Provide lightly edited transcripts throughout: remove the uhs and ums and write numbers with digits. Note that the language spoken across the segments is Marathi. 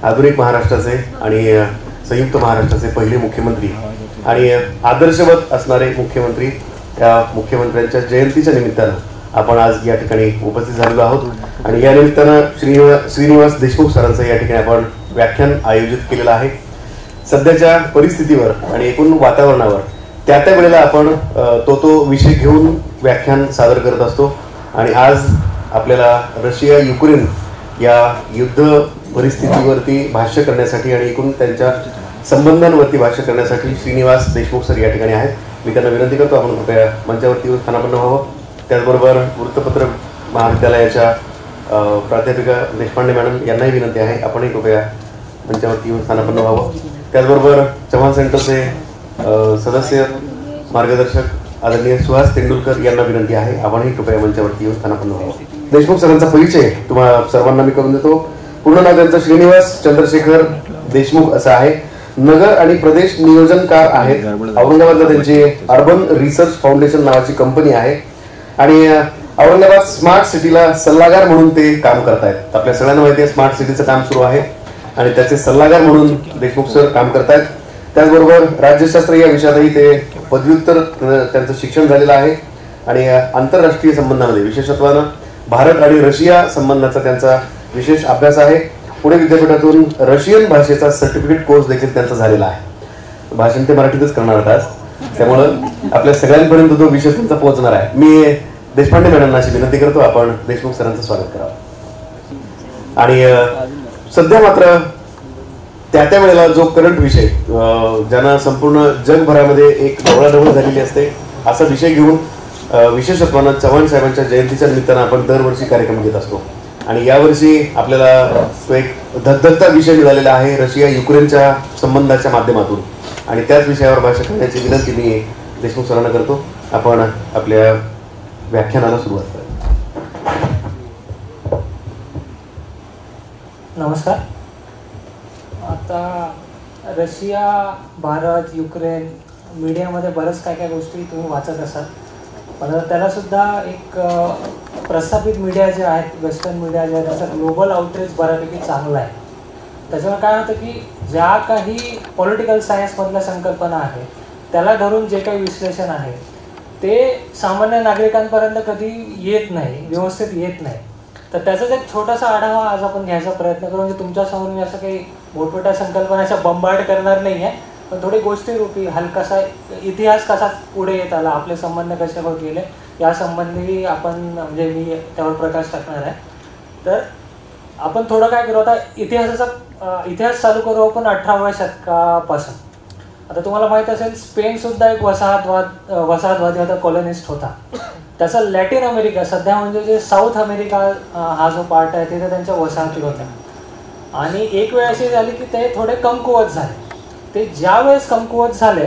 आधुनिक महाराष्ट्राचे आणि संयुक्त महाराष्ट्राचे पहिले मुख्यमंत्री आणि आदर्शवत असणारे मुख्यमंत्री, या मुख्यमंत्र्यांच्या जयंतीच्या निमित्तानं आपण आज या ठिकाणी उपस्थित झालेलो आहोत आणि या निमित्तानं श्रीनिवास देशमुख सरांचं या ठिकाणी आपण व्याख्यान आयोजित केलेलं आहे. सध्याच्या परिस्थितीवर आणि एकूण वातावरणावर त्या वेळेला आपण तो विषय घेऊन व्याख्यान सादर करत असतो आणि आज आपल्याला रशिया युक्रेन या युद्ध परिस्थितीवरती भाष्य करण्यासाठी आणि एकूण त्यांच्या संबंधांवरती भाष्य करण्यासाठी श्रीनिवास देशमुख सर या ठिकाणी आहेत. मी त्यांना विनंती करतो आपण कृपया मंचावरती स्थानापन्न व्हावं. त्याचबरोबर वृत्तपत्र महाविद्यालयाच्या प्राध्यापिका देशपांडे मॅडम यांनाही विनंती आहे आपणही कृपया मंचावरती स्थानापन्न व्हावं. त्याचबरोबर चव्हाण सेंटरचे सदस्य मार्गदर्शक आदरणीय सुहास तेंडुलकर यांना विनंती आहे आपणही कृपया मंचावरती येऊन स्थानापन्न व्हावं. देशमुख सरांचा परिचय तुम्हाला सर्वांना मी करून देतो. पूर्ण नाव त्यांचं श्रीनिवास चंद्रशेखर देशमुख असं आहे. नगर आणि प्रदेश नियोजनकार आहेत. औरंगाबादला त्यांची अर्बन रिसर्च फाउंडेशन नावाची कंपनी आहे आणि औरंगाबाद स्मार्ट सिटीला सल्लागार म्हणून ते काम करतायत. आपल्या सगळ्यांना माहिती आहे स्मार्ट सिटीचं काम सुरू आहे आणि त्याचे सल्लागार म्हणून देशमुख सर काम करतायत. त्याचबरोबर राज्यशास्त्र या विषयातही ते पदव्युत्तर त्यांचं शिक्षण झालेलं आहे आणि आंतरराष्ट्रीय संबंधामध्ये विशेषत्वानं भारत आणि रशिया संबंधाचा त्यांचा विशेष अभ्यास आहे. पुणे विद्यापीठातून रशियन भाषेचा सर्टिफिकेट कोर्स देखील त्यांचा झालेला आहे. भाषण ते मराठीतच करणार आहेत, त्यामुळं आपल्या सगळ्यांपर्यंत तो विषय त्यांचा पोहोचणार आहे. मी देशपांडे मॅडमना अशी विनंती करतो आपण देशमुख सरांचं स्वागत करावं. आणि सध्या मात्र त्या वेळेला जो करंट विषय ज्यांना संपूर्ण जगभरामध्ये एक ढवळाढवळ झालेली असते असा विषय घेऊन विशेषत्वानं चव्हाण साहेबांच्या जयंतीच्या निमित्तानं आपण दरवर्षी कार्यक्रम घेत असतो आणि यावर्षी आपल्याला तो एक धगधगता विषय मिळालेला आहे रशिया युक्रेनच्या संबंधाच्या माध्यमातून आणि त्याच विषयावर भाष्य करण्याची विनंती मी देशमुख सरांना करतो. आपण आपल्या व्याख्यानाला सुरुवात करू. नमस्कार. आता रशिया, भारत, युक्रेन मीडियामध्ये बरंच काय गोष्टी तुम्ही वाचत असाल, पण त्यालासुद्धा एक प्रस्थापित मीडिया जे आहेत, वेस्टर्न मीडिया जे आहे त्याचा ग्लोबल आउटरीच बऱ्यापैकी चांगला आहे. त्याच्यामुळे काय होतं की ज्या काही पॉलिटिकल सायन्समधल्या संकल्पना आहेत त्याला धरून जे काही विश्लेषण आहे ते सामान्य नागरिकांपर्यंत कधी येत नाही, व्यवस्थित येत नाही. तर त्याचाच एक छोटासा आढावा आज आपण घ्यायचा प्रयत्न करू. म्हणजे तुमच्यासमोर मी असं काही मोठमोठ्या संकल्पनाच्या बंबार्ड करणार नाही आहे, पण थोडी गोष्टीरूपी हलकासा इतिहास कसा पुढे येत आला, आपले संबंध कसे होत गेले या संबंधी आपण म्हणजे मी त्यावर प्रकाश टाकणार आहे. तर आपण थोडं काय करू, आता इतिहास चालू करू आपण 18व्या शतकापासून. आता तुम्हाला माहीत असेल स्पेनसुद्धा एक वसाहतवादी होता, कॉलनिस्ट होता. त्याचा लॅटिन अमेरिका सध्या म्हणजे जे साऊथ अमेरिका हा जो पार्ट आहे तिथे त्यांच्या वसाहती होत्या आणि एक वेळ अशी झाली की ते थोडे कमकुवत झाले. ते ज्या वेळेस कमकुवत झाले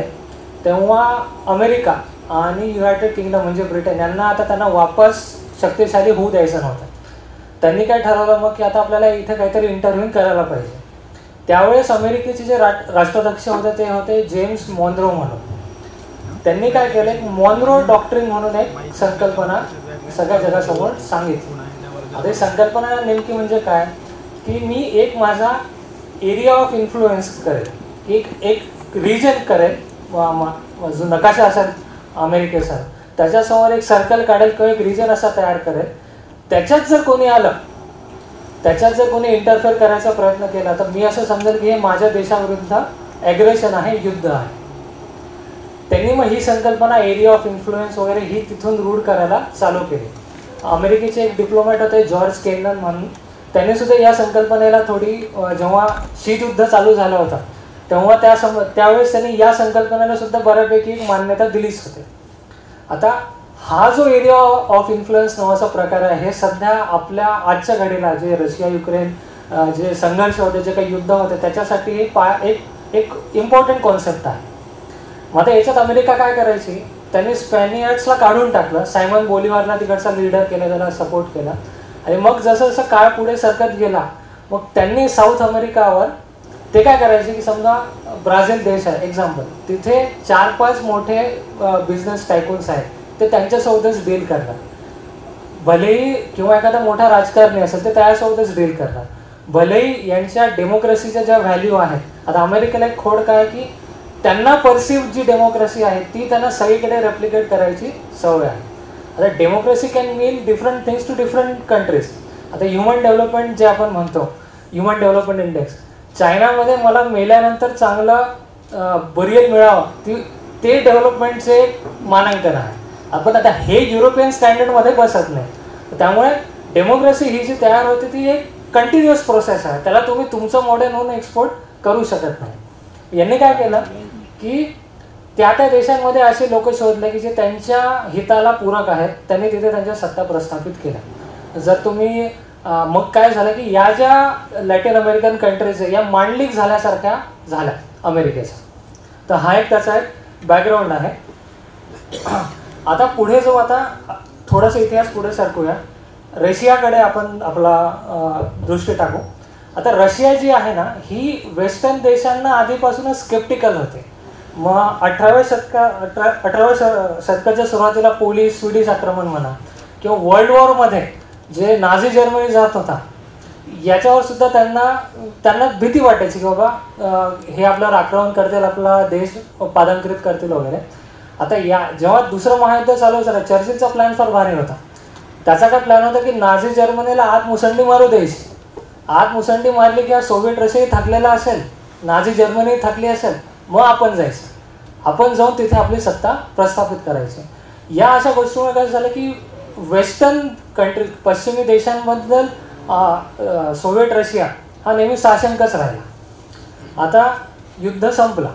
तेव्हा अमेरिका आणि युनायटेड किंगडम म्हणजे ब्रिटन यांना आता त्यांना वापस शक्तिशाली होऊ द्यायचं नव्हतं. त्यांनी काय ठरवलं मग की आता आपल्याला इथे काहीतरी इंटरव्ह्यू करायला पाहिजे. त्यावेळेस अमेरिकेचे जे राष्ट्राध्यक्ष होते ते होते जेम्स मॉनरो म्हणून. त्यांनी काय केलं, एक मॉनरो डॉक्ट्रिन म्हणून एक संकल्पना सगळ्या जगासमोर सांगितली. आता ही संकल्पना नेमकी म्हणजे काय की मी एक माझा एरिया ऑफ इन्फ्लुएन्स करेल, एक रिजन करेल, जो नकाशा असेल अमेरिकेचा त्याच्यासमोर एक सर्कल काढेल किंवा एक रिजन असा तयार करेल. त्याच्यात जर कोणी आलं, त्याच्यात जर कोणी इंटरफेअर करायचा प्रयत्न केला तर मी असं समजेल की हे माझ्या देशाविरुद्ध ॲग्रेशन आहे, युद्ध आहे. त्यांनी मग ही संकल्पना एरिया ऑफ इन्फ्लुएन्स वगैरे ही तिथून रूढ करायला चालू केली. अमेरिकेचे एक डिप्लोमॅट होते जॉर्ज केनन म्हणून, त्यांनी सुद्धा या संकल्पनेला थोडी जेव्हा शीतयुद्ध चालू झालं होतं तेव्हा त्यावेळेस त्यांनी या संकल्पनेला सुद्धा बऱ्यापैकी मान्यता दिलीच होते. आता हा जो एरिया ऑफ इन्फ्लुएन्स नावाचा प्रकार आहे हे सध्या आपल्या आजच्या घडीला जे रशिया युक्रेन जे संघर्ष होते, जे काही युद्ध होते त्याच्यासाठी एक इम्पॉर्टंट कॉन्सेप्ट आहे. मग आता याच्यात अमेरिका काय करायची, त्यांनी स्पॅनियर्ड्सला काढून टाकलं, सायमन बोलिव्हारला तिकडचा लीडर केला, त्याला सपोर्ट केला आणि मग जसं जसं काळ पुढे सरकत गेला मग त्यांनी साऊथ अमेरिकावर ते काय करायचे की समजा ब्राझील देश आहे एक्झाम्पल, तिथे 4-5 मोठे बिझनेस टायकून्स आहेत, ते त्यांच्यासोबतच डील करतात. भलेही किंवा एखादा मोठा राजकारणी असेल ते त्यासोबतच डील करतात. भलेही यांच्या डेमोक्रेसीच्या ज्या व्हॅल्यू आहेत, आता अमेरिकेला एक खोड काय की त्यांना परसिव्ह जी डेमोक्रेसी आहे ती त्यांना सगळीकडे रेप्लिकेट करायची सवय आहे. आता democracy can mean different things to different countries. आता ह्युमन डेव्हलपमेंट जे आपण म्हणतो, ह्युमन डेव्हलपमेंट इंडेक्स, चायनामध्ये मला मेल्यानंतर चांगलं बरियल मिळावं ते डेव्हलपमेंटचे मानांकन आहे. आपण आता हे युरोपियन स्टँडर्डमध्ये बसत नाही. त्यामुळे डेमोक्रेसी ही जी तयार होते ती एक कंटिन्युअस प्रोसेस आहे, त्याला तुम्ही तुमचं मॉडेल म्हणून एक्सपोर्ट करू शकत नाही. यांनी काय केलं की त्या देशांमध्ये असे लोक शोधले की जे त्यांच्या हिताला पूरक आहेत, त्यांनी तिथे त्यांच्या सत्ता प्रस्थापित केल्या. जर तुम्ही मग काय झालं की या ज्या लॅटिन अमेरिकन कंट्रीज या मांडलिक झाल्यासारख्या झाल्या अमेरिकेचा. तर हा एक त्याचा एक बॅकग्राऊंड आहे. आता पुढे जो आता थोडासा इतिहास पुढे सरकूया, रशियाकडे आपण आपला दृष्टी टाकू. आता रशिया जी आहे ना ही वेस्टर्न देशांना आधीपासूनच स्केप्टिकल होते. मग 18व्या शतकाच्या सुरुवातीला पोलिश स्वीडिश आक्रमण म्हणा किंवा वर्ल्ड वॉरमध्ये जे नाझी जर्मनी जात होता याच्यावर सुद्धा त्यांना भीती वाटायची की बाबा हे आपल्यावर आक्रमण करतील, आपला देश पादांकृत करतील वगैरे. आता जेव्हा दुसरं महायुद्ध चालू झालं, चर्चिलचा प्लॅन फार भारी होता. त्याचा काय प्लॅन होता की नाझी जर्मनीला आत मुसंडी मारू द्यायची. आत मुसंडी मारली किंवा सोव्हिएट रशियाही थकलेला असेल, नाझी जर्मनी थकली असेल, मग आपण जायचं, आपण जाऊन तिथे आपली सत्ता प्रस्थापित करायची. या अशा गोष्टीमुळे काय झालं की वेस्टर्न कंट्री, पश्चिमी देशांबद्दल सोव्हिएट रशिया हा नेहमी साशंकच राहिला. आता युद्ध संपला.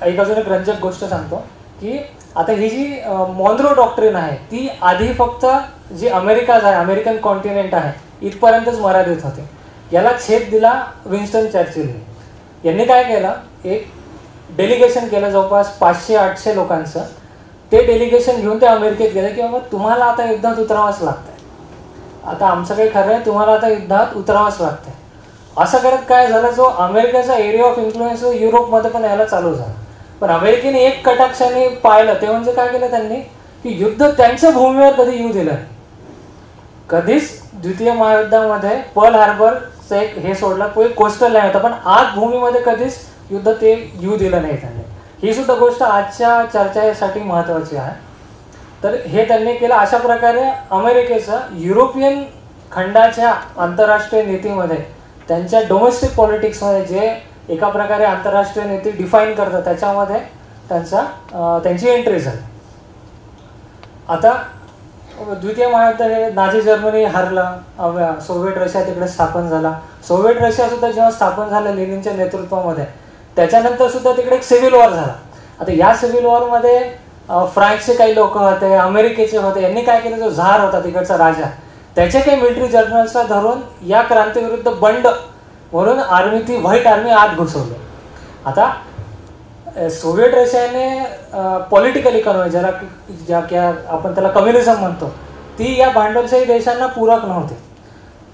एक अजून एक रंजक गोष्ट सांगतो की आता ही जी मॉन्रो डॉक्ट्रिन आहे ती आधी फक्त जी अमेरिकाज आहे, अमेरिकन कॉन्टिनेंट आहे इथपर्यंतच मर्यादित होते. याला छेद दिला विन्स्टन चर्चिलने. यांनी काय केलं, एक डेलिगेशन केलं जवळपास 500-800 लोकांचं. ते डेलिगेशन घेऊन ते अमेरिकेत गेले की बाबा तुम्हाला आता युद्धात उतरावंच लागतंय, आता आमचं काही खरं आहे, तुम्हाला आता युद्धात उतरावंच लागतंय. असं करत काय झालं, जो अमेरिकेचा एरिया ऑफ इन्फ्लुएन्स युरोपमध्ये पण यायला चालू झाला. पण अमेरिकेने एक कटाक्षाने पाहिलं ते म्हणजे काय केलं त्यांनी की युद्ध त्यांच्या भूमीवर कधी येऊ दिलं नाही. कधीच द्वितीय महायुद्धामध्ये पर्ल हार्बरचं एक हे सोडलं, तो एक कोस्टल लाईन होता, पण आत भूमीमध्ये कधीच युद्ध ते येऊ दिलं नाही त्यांनी. ही सुद्धा गोष्ट आजच्या चर्चेसाठी महत्त्वाची आहे. तर हे त्यांनी केलं. अशा प्रकारे अमेरिकेचं युरोपियन खंडाच्या आंतरराष्ट्रीय नीतीमध्ये, त्यांच्या डोमेस्टिक पॉलिटिक्समध्ये जे एका प्रकारे आंतरराष्ट्रीय नीती डिफाईन करतात त्याच्यामध्ये त्यांची एंट्री झाली. आता द्वितीय महायुद्ध हे नाझी जर्मनी हरलं, सोव्हिएट रशिया तिकडे स्थापन झाला. सोव्हिएट रशिया सुद्धा जेव्हा स्थापन झालं लेनिनच्या नेतृत्वामध्ये, त्याच्यानंतर सुद्धा तिकडे एक सिव्हिल वॉर झाला. आता या सिव्हिल वॉरमध्ये फ्रान्सचे काही लोक होते, अमेरिकेचे होते. यांनी काय केलं, जो झार होता तिकडचा राजा, त्याचे काही मिलिटरी जर्नल्सला धरून या क्रांतीविरुद्ध बंड म्हणून आर्मी, ती व्हाईट आर्मी आत घुसवली. आता सोव्हिएट रशियाने पॉलिटिकल इकॉनॉमी ज्या आपण त्याला कम्युनिझम म्हणतो, ती या भांडवलशाही देशांना पूरक नव्हती.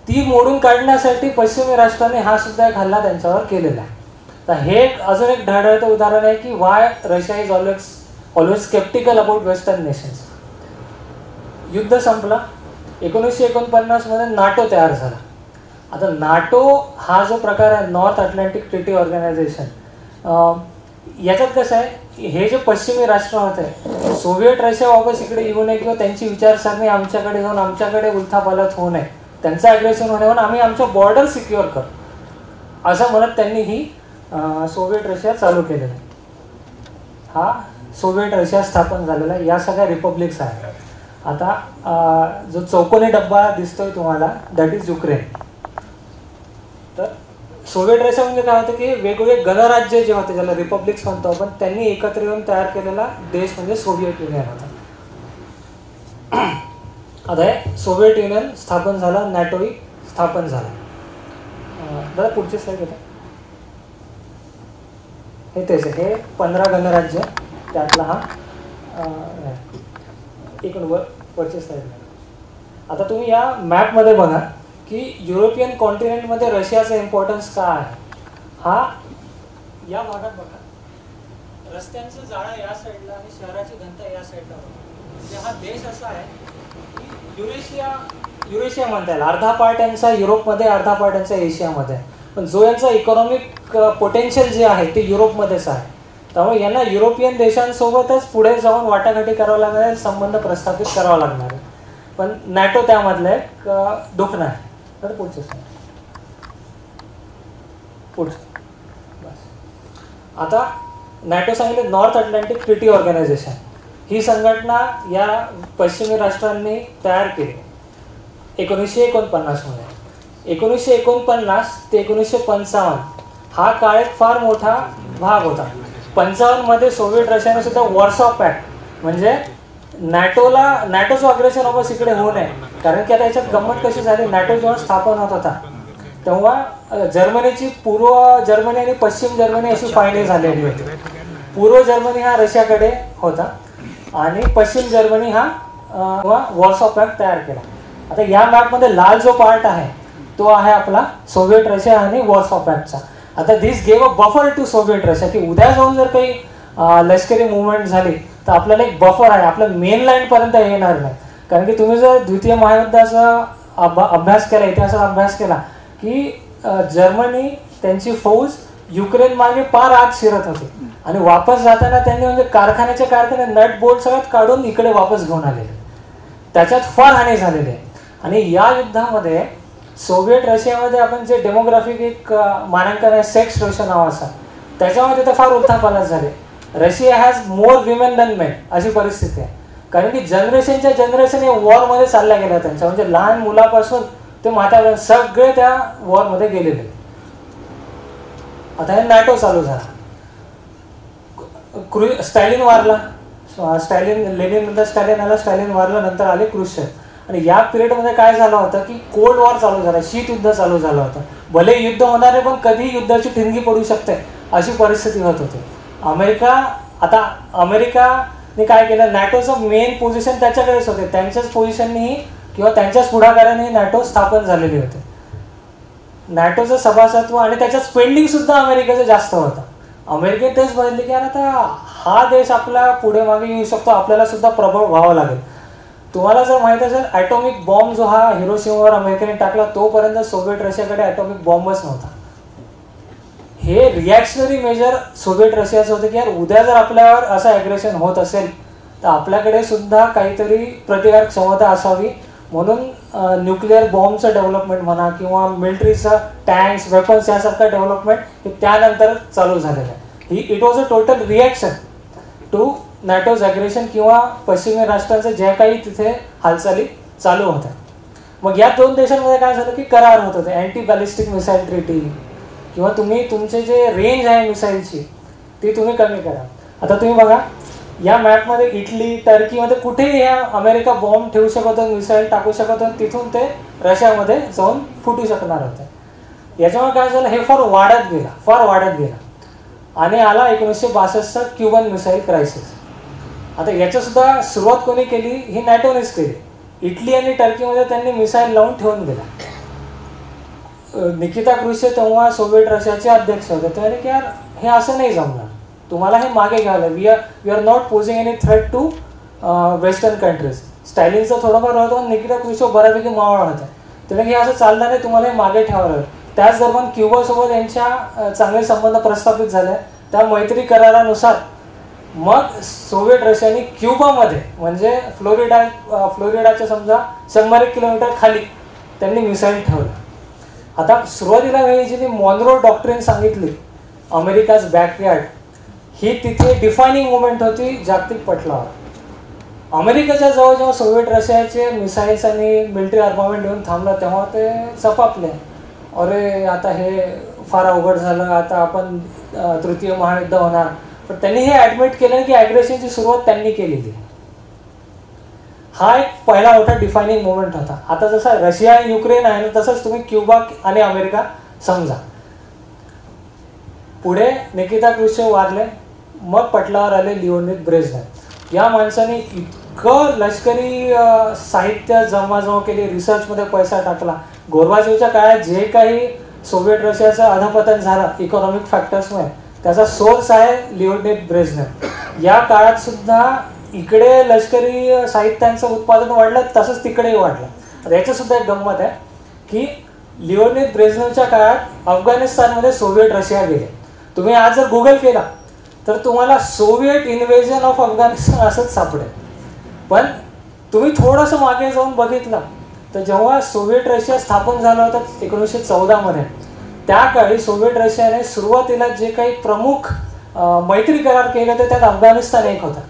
ती मोडून काढण्यासाठी पश्चिमी राष्ट्रांनी हा सुद्धा एक हल्ला त्यांच्यावर केलेला आहे. तर हे अजून एक ढळढळतं उदाहरण आहे की why Russia is always sceptical about western nations. युद्ध संपलं. 1949 मध्ये नाटो तयार झाला. आता नाटो हा जो प्रकार आहे, नॉर्थ अटलांटिक ट्रिटी ऑर्गनायझेशन, याच्यात कसं आहे, हे जे पश्चिमी राष्ट्र होते, सोव्हिएट रशिया वापस इकडे येऊ नये किंवा त्यांची विचारसरणी आमच्याकडे जाऊन आमच्याकडे उलथापालथ होऊ नये, त्यांचं ॲग्रेशन होणे, म्हणून आम्ही आमच्या बॉर्डर सिक्युअर करू, असं म्हणत त्यांनी ही सोव्हिएट रशिया चालू केलेलं आहे. हा सोव्हिएट रशिया स्थापन झालेला आहे. या सगळ्या रिपब्लिक्स आहेत. आता जो चौकोनी डब्बा दिसतोय तुम्हाला, दॅट इज युक्रेन. तर सोव्हिएट रशिया म्हणजे काय होतं की वेगवेगळे गणराज्य जे होते, ज्याला रिपब्लिक्स म्हणतो आपण, त्यांनी एकत्र येऊन तयार केलेला देश म्हणजे सोव्हिएट युनियन होता. आता हे सोव्हिएट युनियन स्थापन झालं, नॅटोही स्थापन झाला. दादा पुढची स्लाईड होता, हे तेच आहे. हे 15 गणराज्य, त्यातला हा एक वरची स्लाईड. आता तुम्ही या मॅपमध्ये बघा की युरोपियन कॉन्टिनेंटमध्ये रशियाचा इम्पॉर्टन्स काय आहे. हा या भागात बघा, रस्त्यांचं जाळं या साईडला आणि शहराची घनता या साईडला बघा. म्हणजे हा देश असा आहे की युरेशिया युरेशिया म्हणता येईल. अर्धा पार्ट यांचा युरोपमध्ये, अर्धा पार्ट यांचा एशियामध्ये. पण जो यांचा इकॉनॉमिक पोटेन्शियल जे आहे ते युरोपमध्येच आहे. त्यामुळे यांना युरोपियन देशांसोबतच पुढे जाऊन वाटाघाटी करावं लागणार आहे, संबंध प्रस्थापित करावा लागणार आहे. पण नॅटो त्यामधलं एक दुखणं आहे. तर पुढचं आता नॅटो सांगितले नॉर्थ अटलांटिक ट्रिटी ऑर्गनायझेशन. ही संघटना या पश्चिमी राष्ट्रांनी तयार केली 1949 मध्ये. 1949 ते 1955 हा काळ एक फार मोठा भाग होता. 55 मध्ये सोव्हिएट रशियाने सुद्धा वॉर्सॉ पॅक्ट म्हणजे नॅटोचं अग्रेशन वापस इकडे होऊ नये. कारण की आता याच्यात गंमत कशी झाली, नॅटो जेव्हा स्थापन होत होता तेव्हा जर्मनीची पूर्व जर्मनी आणि पश्चिम जर्मनी अशी फाळणी झालेली होती. पूर्व जर्मनी हा रशियाकडे होता आणि पश्चिम जर्मनी हा वॉर्सॉ पॅक्ट तयार केला. आता या मॅपमध्ये लाल जो पार्ट आहे तो आहे आपला सोव्हिएट रशिया आणि वॉर्सॉ पॅक्टचा. आता this gave a buffer to Soviet Russia की उद्या जाऊन जर काही लष्करी मुवमेंट झाली तर आपल्याला एक बफर आहे, आपल्या मेन लाईन पर्यंत येणार नाही. कारण की तुम्ही जर द्वितीय महायुद्धाचा अभ्यास केला, इतिहासाचा अभ्यास केला की जर्मनी त्यांची फौज युक्रेन मागे पार आत शिरत होती आणि वापस जाताना त्यांनी म्हणजे कारखाने नट बोल्ट सगळ्यात काढून इकडे वापस घेऊन आलेले. त्याच्यात फार हानी झालेली आहे. आणि या युद्धामध्ये सोव्हिएट रशियामध्ये आपण जे डेमोग्राफिक एक मानांकन आहे सेक्स रेशो नावाचा, त्याच्यामध्ये तर फार उलथापालथ झाले. Russia has more women than main अशी परिस्थिती आहे. कारण की जनरेशनच्या जनरेशन या वॉरमध्ये चालल्या गेल्या त्यांच्या, म्हणजे लहान मुलापासून ते म्हाताऱ्यापर्यंत सगळे त्या वॉरमध्ये गेलेले. आता हे नॅटो चालू झाला. स्टॅलिन वारला, लेनिन नंतर स्टॅलिन आला, स्टॅलिन वारला, नंतर आले क्रुश्चेव. आणि या पिरियडमध्ये काय झालं होतं की कोल्ड वॉर चालू झाला, शीत युद्ध चालू झालं होतं. भले युद्ध होणार आहे पण कधी युद्धाची ठिणगी पडू शकते अशी परिस्थिती होत होती. अमेरिकाने काय केलं, नॅटोचं मेन पोझिशन त्याच्याकडेच होते. त्यांच्याच पोझिशननी किंवा त्यांच्याच पुढाकाराने नॅटो स्थापन झालेली होते. नॅटोचं सभासत्व आणि त्याच्यात स्पेंडिंग सुद्धा अमेरिकेचं जास्त होतं. अमेरिकेत तेच बघितले की आता हा देश आपला पुढे मागे येऊ शकतो, आपल्याला सुद्धा प्रभाव व्हावा लागेल. तुम्हाला जर माहित असेल ॲटॉमिक बॉम्ब जो हा हिरोशिमावर अमेरिकेने टाकला तोपर्यंत सोव्हिएट रशियाकडे ॲटॉमिक बॉम्बच नव्हता. हे रिॲक्शनरी मेजर सोव्हिएट रशियाचं होतं की यार उद्या जर आपल्यावर असं ॲग्रेशन होत असेल तर आपल्याकडे सुद्धा काहीतरी प्रतिकार क्षमता असावी. म्हणून न्यूक्लिअर बॉम्बचं डेव्हलपमेंट म्हणा किंवा मिलिटरीचं टँक्स वेपन्स यासारखं डेव्हलपमेंट हे त्यानंतर चालू झालेलं आहे. It was a total reaction to NATO's aggression किंवा पश्चिमी राष्ट्रांचं ज्या काही तिथे हालचाली चालू होत्या. मग या दोन देशांमध्ये काय झालं की करार होत होते, अँटी बॅलिस्टिक मिसाईल ट्रिटी किंवा तुम्ही तुमचे जे रेंज आहे मिसाईलची ती तुम्ही कमी करा. आता तुम्ही बघा या मॅपमध्ये इटली टर्कीमध्ये कुठेही या अमेरिका बॉम्ब ठेवू शकत होतं, मिसाईल टाकू शकत होतं, तिथून ते रशियामध्ये जाऊन फुटू शकणार होते. याच्यामुळे काय झालं, हे फार वाढत गेला आणि आला 1962चा क्युबन मिसाईल क्रायसिस. आता याच्यासुद्धा सुरुवात कोणी केली, ही नॅटोनेच केली. इटली आणि टर्कीमध्ये त्यांनी मिसाईल लावून ठेवून गेला. निकिता क्रुश्चेव तेव्हा सोव्हिएट रशियाचे अध्यक्ष होते. ते म्हणे की यार हे असं नाही जमणार, तुम्हाला हे मागे घ्यावं लागेल. We are not posing any threat to western countries. स्टॅलिनचं थोडंफार होतं, निकिता क्रुश्चेव बऱ्यापैकी मावळ होत्या. त्यामुळे की असं चालणार नाही, तुम्हाला हे मागे ठेवावं लागेल. त्याच दरम्यान क्युबासोबत यांच्या चांगले संबंध प्रस्थापित झाले. त्या मैत्री मग सोव्हिएट रशियाने क्युबामध्ये म्हणजे फ्लोरिडाच्या समजा 100 किलोमीटर खाली त्यांनी मिसाईल ठेवलं. आता सुरुवातीला वेळी जी मॉन्रो डॉक्ट्रिन सांगितली, अमेरिकाज बॅकयार्ड, ही तिथे डिफायनिंग मुवमेंट होती जागतिक पटलावर. अमेरिकेच्या जवळ जेव्हा सोव्हिएट रशियाचे मिसाईल्स आणि मिलिटरी आर्मामेंट येऊन थांबलं तेव्हा ते चपापले. अरे आता हे फार अवघड झालं, आता आपण तृतीय महायुद्ध होणार. पण त्यांनी हे ॲडमिट केलं की ॲग्रेशनची सुरुवात त्यांनी केलेली. हा एक पहिला मोठा डिफायनिंग मुवमेंट होता. आता जसा रशिया आणि युक्रेन आहे ना तसंच तुम्ही क्युबा आणि अमेरिका समजा. पुढे निकिता क्रुश्चेव वारले, मग पटलावर आले लिओनिद ब्रेझनेव. या माणसाने इतकं लष्करी साहित्य जमाजमा केली, रिसर्चमध्ये पैसा टाकला. गोर्बाचोवच्या काळात जे काही सोव्हिएट रशियाचं अधपतन झालं इकॉनॉमिक फॅक्टर्समुळे, त्याचा सोर्स आहे लिओनिद ब्रेझनेव. या काळात सुद्धा इकडे लष्करी साहित्यांचं उत्पादन वाढलं, तसंच तिकडेही वाढलं. आता याच्यासुद्धा एक गंमत आहे की लिओनिद ब्रेझनेवच्या काळात अफगाणिस्तानमध्ये सोव्हिएट रशिया गेले. तुम्ही आज जर गुगल केला तर तुम्हाला सोव्हिएट इन्व्हेजन ऑफ अफगाणिस्तान असंच सापडेल. पण तुम्ही थोडंसं मागे जाऊन बघितलं तर जेव्हा सोव्हिएट रशिया स्थापन झाला होता 1914मध्ये, त्या काळी सोव्हिएट रशियाने सुरुवातीला जे काही प्रमुख मैत्री करार केले होते त्यात अफगाणिस्तान एक होता.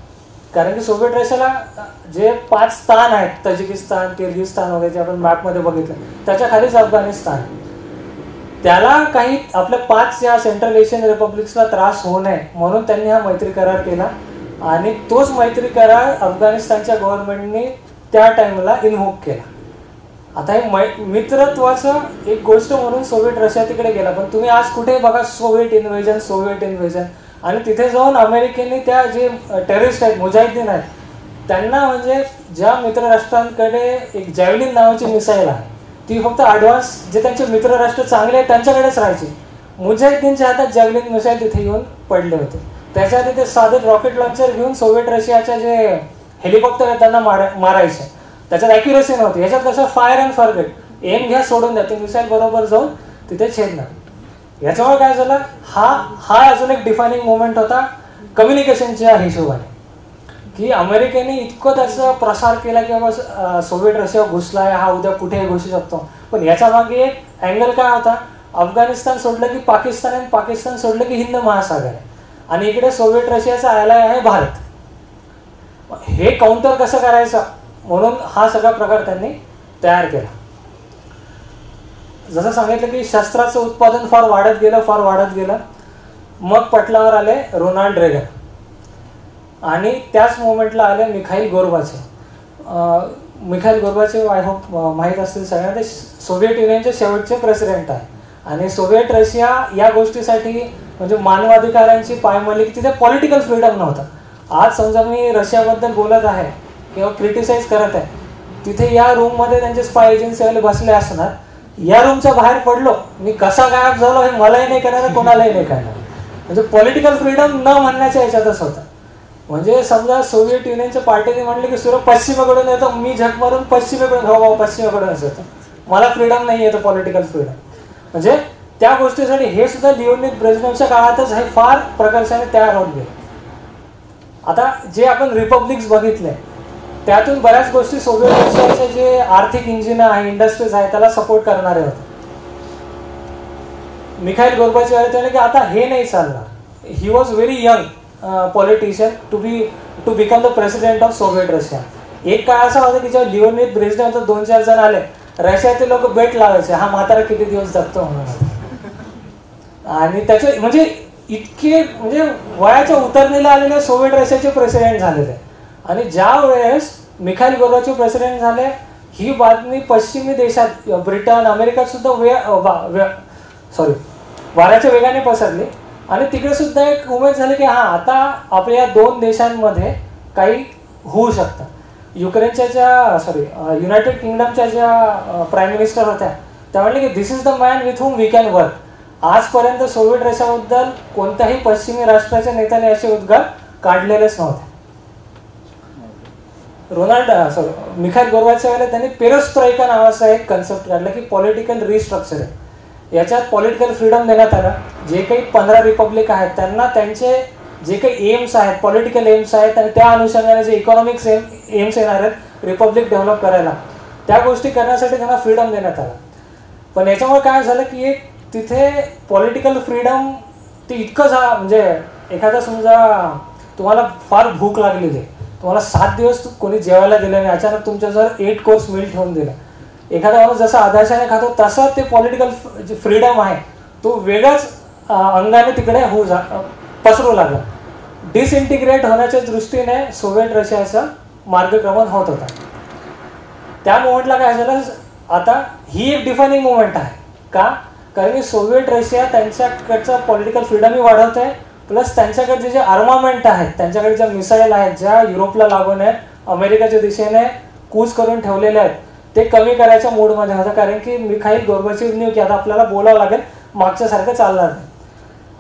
कारण की सोव्हिएट रशियाला जे 5 स्थान आहेत, तजिकिस्तान, किर्गिस्तान वगैरे जे आपण मॅपमध्ये बघितलं, त्याच्या खालीच अफगाणिस्तान. त्याला काही आपल्या 5 या सेंट्रल एशियन रिपब्लिक्सला त्रास होऊ नये म्हणून त्यांनी हा मैत्री करार केला आणि तोच मैत्री करार अफगाणिस्तानच्या गव्हर्नमेंटने त्या टाइमला इन्व्होक केला. आता हे मित्रत्वाचं एक गोष्ट म्हणून सोव्हिएट रशिया तिकडे गेला. पण तुम्ही आज कुठे बघा सोव्हिएट इन्व्हेजन आणि तिथे जाऊन अमेरिकेने त्या जे टेररिस्ट आहेत, मुजाहिदीन आहेत, त्यांना म्हणजे ज्या मित्रराष्ट्रांकडे एक जॅव्हलिन नावाची मिसाईल आहे ती फक्त ॲडव्हान्स जे त्यांचे मित्रराष्ट्र चांगले आहेत त्यांच्याकडेच राहायची. मुजाहिदीनच्या हातात जॅव्हलिन मिसाईल तिथे येऊन पडले होते. त्याच्या आधी ते साधे रॉकेट लॉन्चर घेऊन सोव्हिएट रशियाच्या जे हेलिकॉप्टर आहेत त्यांना मारायचे. त्याच्यात ॲक्युरेसी नव्हती. ह्याच्यात कसं फायर अँड फॉरगेट, एम घ्या सोडून द्या, ती मिसाईल बरोबर जाऊन तिथे छेदणार. याच्यामुळे काय झालं, हा अजून एक डिफायनिंग मोमेंट होता कम्युनिकेशनच्या हिशोबाने, की अमेरिकेने इतकं त्याचा प्रसार केला की बाबा सोव्हिएट रशिया घुसला आहे, हा उद्या कुठेही घुसू शकतो. पण याच्या मागे एक अँगल काय होता, अफगाणिस्तान सोडलं की पाकिस्तान आहे, पाकिस्तान सोडलं की हिंद महासागर आहे आणि इकडे सोव्हिएट रशियाचा ॲलाय आहे भारत. हे काउंटर कसं करायचं म्हणून हा सगळा प्रकार त्यांनी तयार केला. जसं सांगितलं की शस्त्राचं उत्पादन फार वाढत गेलं. मग पटलावर आले रोनाल्ड रेगन आणि त्याच मोमेंटला आले Mikhail Gorbachev. Mikhail Gorbachev I hope माहीत असतील सगळ्यांना, ते सोव्हिएट युनियनचे शेवटचे प्रेसिडेंट आहे आणि सोव्हिएट रशिया या गोष्टीसाठी म्हणजे मानवाधिकारांची पायमल्ली की तिथे पॉलिटिकल फ्रीडम नव्हता. आज समजा मी रशियाबद्दल बोलत आहे किंवा क्रिटिसाइज करत आहे, तिथे या रूममध्ये त्यांचे स्पाय एजन्सीवाले बसले असणार, या रूमच्या बाहेर पडलो मी कसा गायब झालो हे मलाही नाही करणार, कोणालाही नाही करणार. म्हणजे पॉलिटिकल फ्रीडम न म्हणण्याच्या याच्यातच होता. म्हणजे समजा सोव्हिएट युनियनच्या पार्टीने म्हणले की सूर्य पश्चिमेकडून येतो, मी झक मारून पश्चिमेकडूनच येतो, मला फ्रीडम नाही येतं पॉलिटिकल फ्रीडम. म्हणजे त्या गोष्टीसाठी हे सुद्धा लिओनिद ब्रेझनेवच्या काळातच हे फार प्रकर्षाने तयार होत गेले. आता जे आपण रिपब्लिक्स बघितले त्यातून बऱ्याच गोष्टी सोव्हिएट रशियाचे जे आर्थिक इंजिन आहे, इंडस्ट्रीज आहे, त्याला सपोर्ट करणारे होते. मिखाईल गोर्बाचेव म्हणाले की आता हे नाही चालणार. He was very young politician to become the president of Soviet Russia. एक काळ असा होता की जेव्हा लिओनिद ब्रेझनेव 2-4 जण आले, रशियाचे लोक बेट लावायचे हा म्हातारा किती दिवस जगतो म्हणून. आणि त्याचे म्हणजे इतके म्हणजे वयाच्या उतरणीला आलेले सोव्हिएट रशियाचे प्रेसिडेंट झालेले. आणि ज्या वेळेस मिखाईल गोर्बाचेव प्रेसिडेंट झाले, ही बातमी पश्चिमी देशात ब्रिटन, अमेरिकात सुद्धा वाऱ्याच्या वेगाने पसरली आणि तिकडे सुद्धा एक उमेद झाली की हा आता आपल्या या 2 देशांमध्ये काही होऊ शकतं. युक्रेनच्या ज्या युनायटेड किंगडमच्या ज्या प्राईम मिनिस्टर होत्या त्या म्हणले की this is the man with whom we can work. आजपर्यंत सोव्हिएट रशियाबद्दल कोणत्याही पश्चिमी राष्ट्राच्या नेत्याने असे उद्गार काढलेलेच नव्हते. मिखाईल गोर्बाचेव त्यांनी पेरोस्ट्रोइका नावाचा एक कन्सेप्ट काढला की पॉलिटिकल रिस्ट्रक्चर आहे. याच्यात पॉलिटिकल फ्रीडम देण्यात आलं. जे काही 15 रिपब्लिक आहेत त्यांना त्यांचे जे काही एम्स आहेत, पॉलिटिकल एम्स आहेत आणि त्या अनुषंगाने जे इकॉनॉमिक्स एम्स येणार आहेत रिपब्लिक डेव्हलप करायला, त्या गोष्टी करण्यासाठी त्यांना फ्रीडम देण्यात आला. पण याच्यामुळे काय झालं की एक तिथे पॉलिटिकल फ्रीडम ते इतकं म्हणजे एखादा समजा तुम्हाला फार भूक लागलेली आहे, तुम्हाला 7 दिवस कोणी जेवायला दिलं नाही, अचानक तुमच्याजवळ 8 कोर्स मील ठेवून दिलं, एखादा माणूस जसा आदर्शाने खातो तसं ते पॉलिटिकल जे फ्रीडम आहे तो वेगळाच अंगाने तिकडे पसरू लागला. डिसइंटिग्रेट होण्याच्या दृष्टीने सोव्हिएट रशियाचं मार्गक्रमण होत होता. त्या मोमेंटला काय झालं, आता ही एक डिफायनिंग मोमेंट आहे का, कारण की सोव्हिएट रशिया त्यांच्याकडचं पॉलिटिकल फ्रीडमही वाढवत आहे, प्लस त्यांच्याकडचे जे आर्मामेंट आहेत, त्यांच्याकडे ज्या मिसाईल आहेत ज्या युरोपला लागून आहेत, अमेरिकेच्या दिशेने कूच करून ठेवलेले आहेत, ते कमी करायच्या मूडमध्ये होतं. कारण की मिखाईल गोर्बाचेव न्यू की आता आपल्याला बोलावं लागेल, मागच्यासारखं चालणार नाही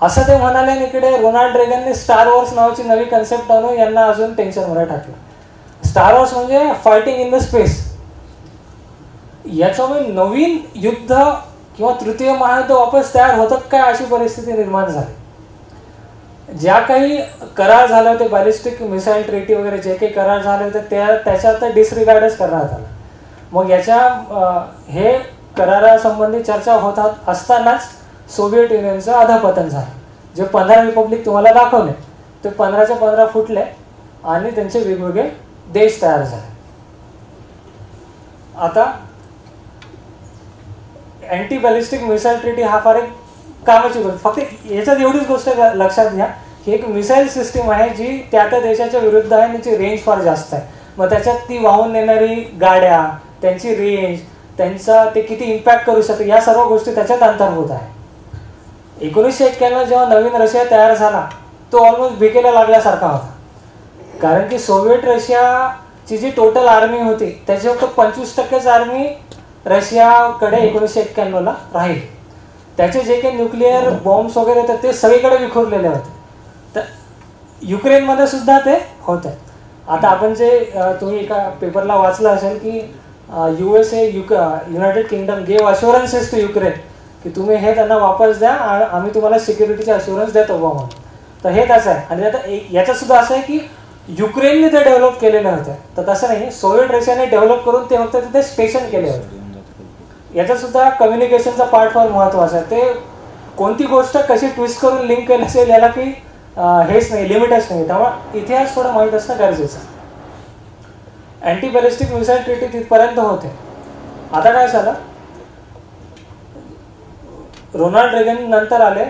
असं ते म्हणाले. आणि इकडे रोनाल्ड रेगनने स्टार वॉर्स नावाची नवी कन्सेप्ट आणून यांना अजून टेन्शनमध्ये टाकलं. स्टार वॉर्स म्हणजे फायटिंग इन द स्पेस. याच्यामुळे नवीन युद्ध किंवा तृतीय महायुद्ध वापस तयार होतात काय अशी परिस्थिती निर्माण झाली. ज्या काही करार झाले होते, बॅलिस्टिक मिसाईल ट्रीटी वगैरे जे काही करार झाले होते त्याच्यात डिसरिगार्डच करण्यात आला. मग हे करारासंबंधी चर्चा होत असतानाच सोव्हिएट युनियनचं अधपतन झालं. जे 15 रिपब्लिक तुम्हाला दाखवले ते 15च्या 15 फुटले आणि त्यांचे वेगवेगळे देश तयार झाले. आता अँटी बॅलिस्टिक मिसाईल ट्रीटी हा फार एक कामाची गोष्ट. फक्त याच्यात एवढीच गोष्ट लक्षात घ्या की एक मिसाईल सिस्टीम आहे जी त्या देशाच्या विरुद्ध आहे, त्याची रेंज फार जास्त आहे. मग त्याच्यात ती वाहून नेणारी गाड्या, त्यांची रेंज, त्यांचा ते किती इम्पॅक्ट करू शकते, या सर्व गोष्टी त्याच्यात अंतर्भूत आहे. 1991 जेव्हा नवीन रशिया तयार झाला तो ऑलमोस्ट भिकेला लागल्यासारखा होता. कारण की सोव्हिएट रशियाची जी टोटल आर्मी होती त्याची फक्त 25% आर्मी रशियाकडे 1991ला राहील. त्याचे जे काही न्यूक्लिअर बॉम्ब्स वगैरे होते ते सगळीकडे विखुरलेले होते. तर युक्रेनमध्ये सुद्धा ते होते. आता आपण जे तुम्ही एका पेपरला वाचलं असेल की USA United Kingdom gave assurances to Ukraine की तुम्ही हे त्यांना वापस द्या, आम्ही तुम्हाला सिक्युरिटीचे अश्युरन्स देतो बा म्हणून. तर हे त्याचं आहे. आणि आता याचं सुद्धा असं आहे की युक्रेनने ते डेव्हलप केलेले होते. तर तसं नाही, सोव्हिएट रशियाने डेव्हलप करून ते फक्त तिथे स्टेशन केले होते. याचा सुद्धा कम्युनिकेशनचा पार्ट फार महत्त्वाचा आहे. ते कोणती गोष्ट कशी ट्विस्ट करून लिंक केली असेल याला काही हेच नाही, लिमिटच नाही. त्यामुळे इतिहास थोडं माहीत असणं गरजेचं आहे. अँटी बॅलिस्टिक मिसाईल ट्रीटी तिथपर्यंत होते. आता काय झालं, रोनाल्ड रेगन नंतर आले,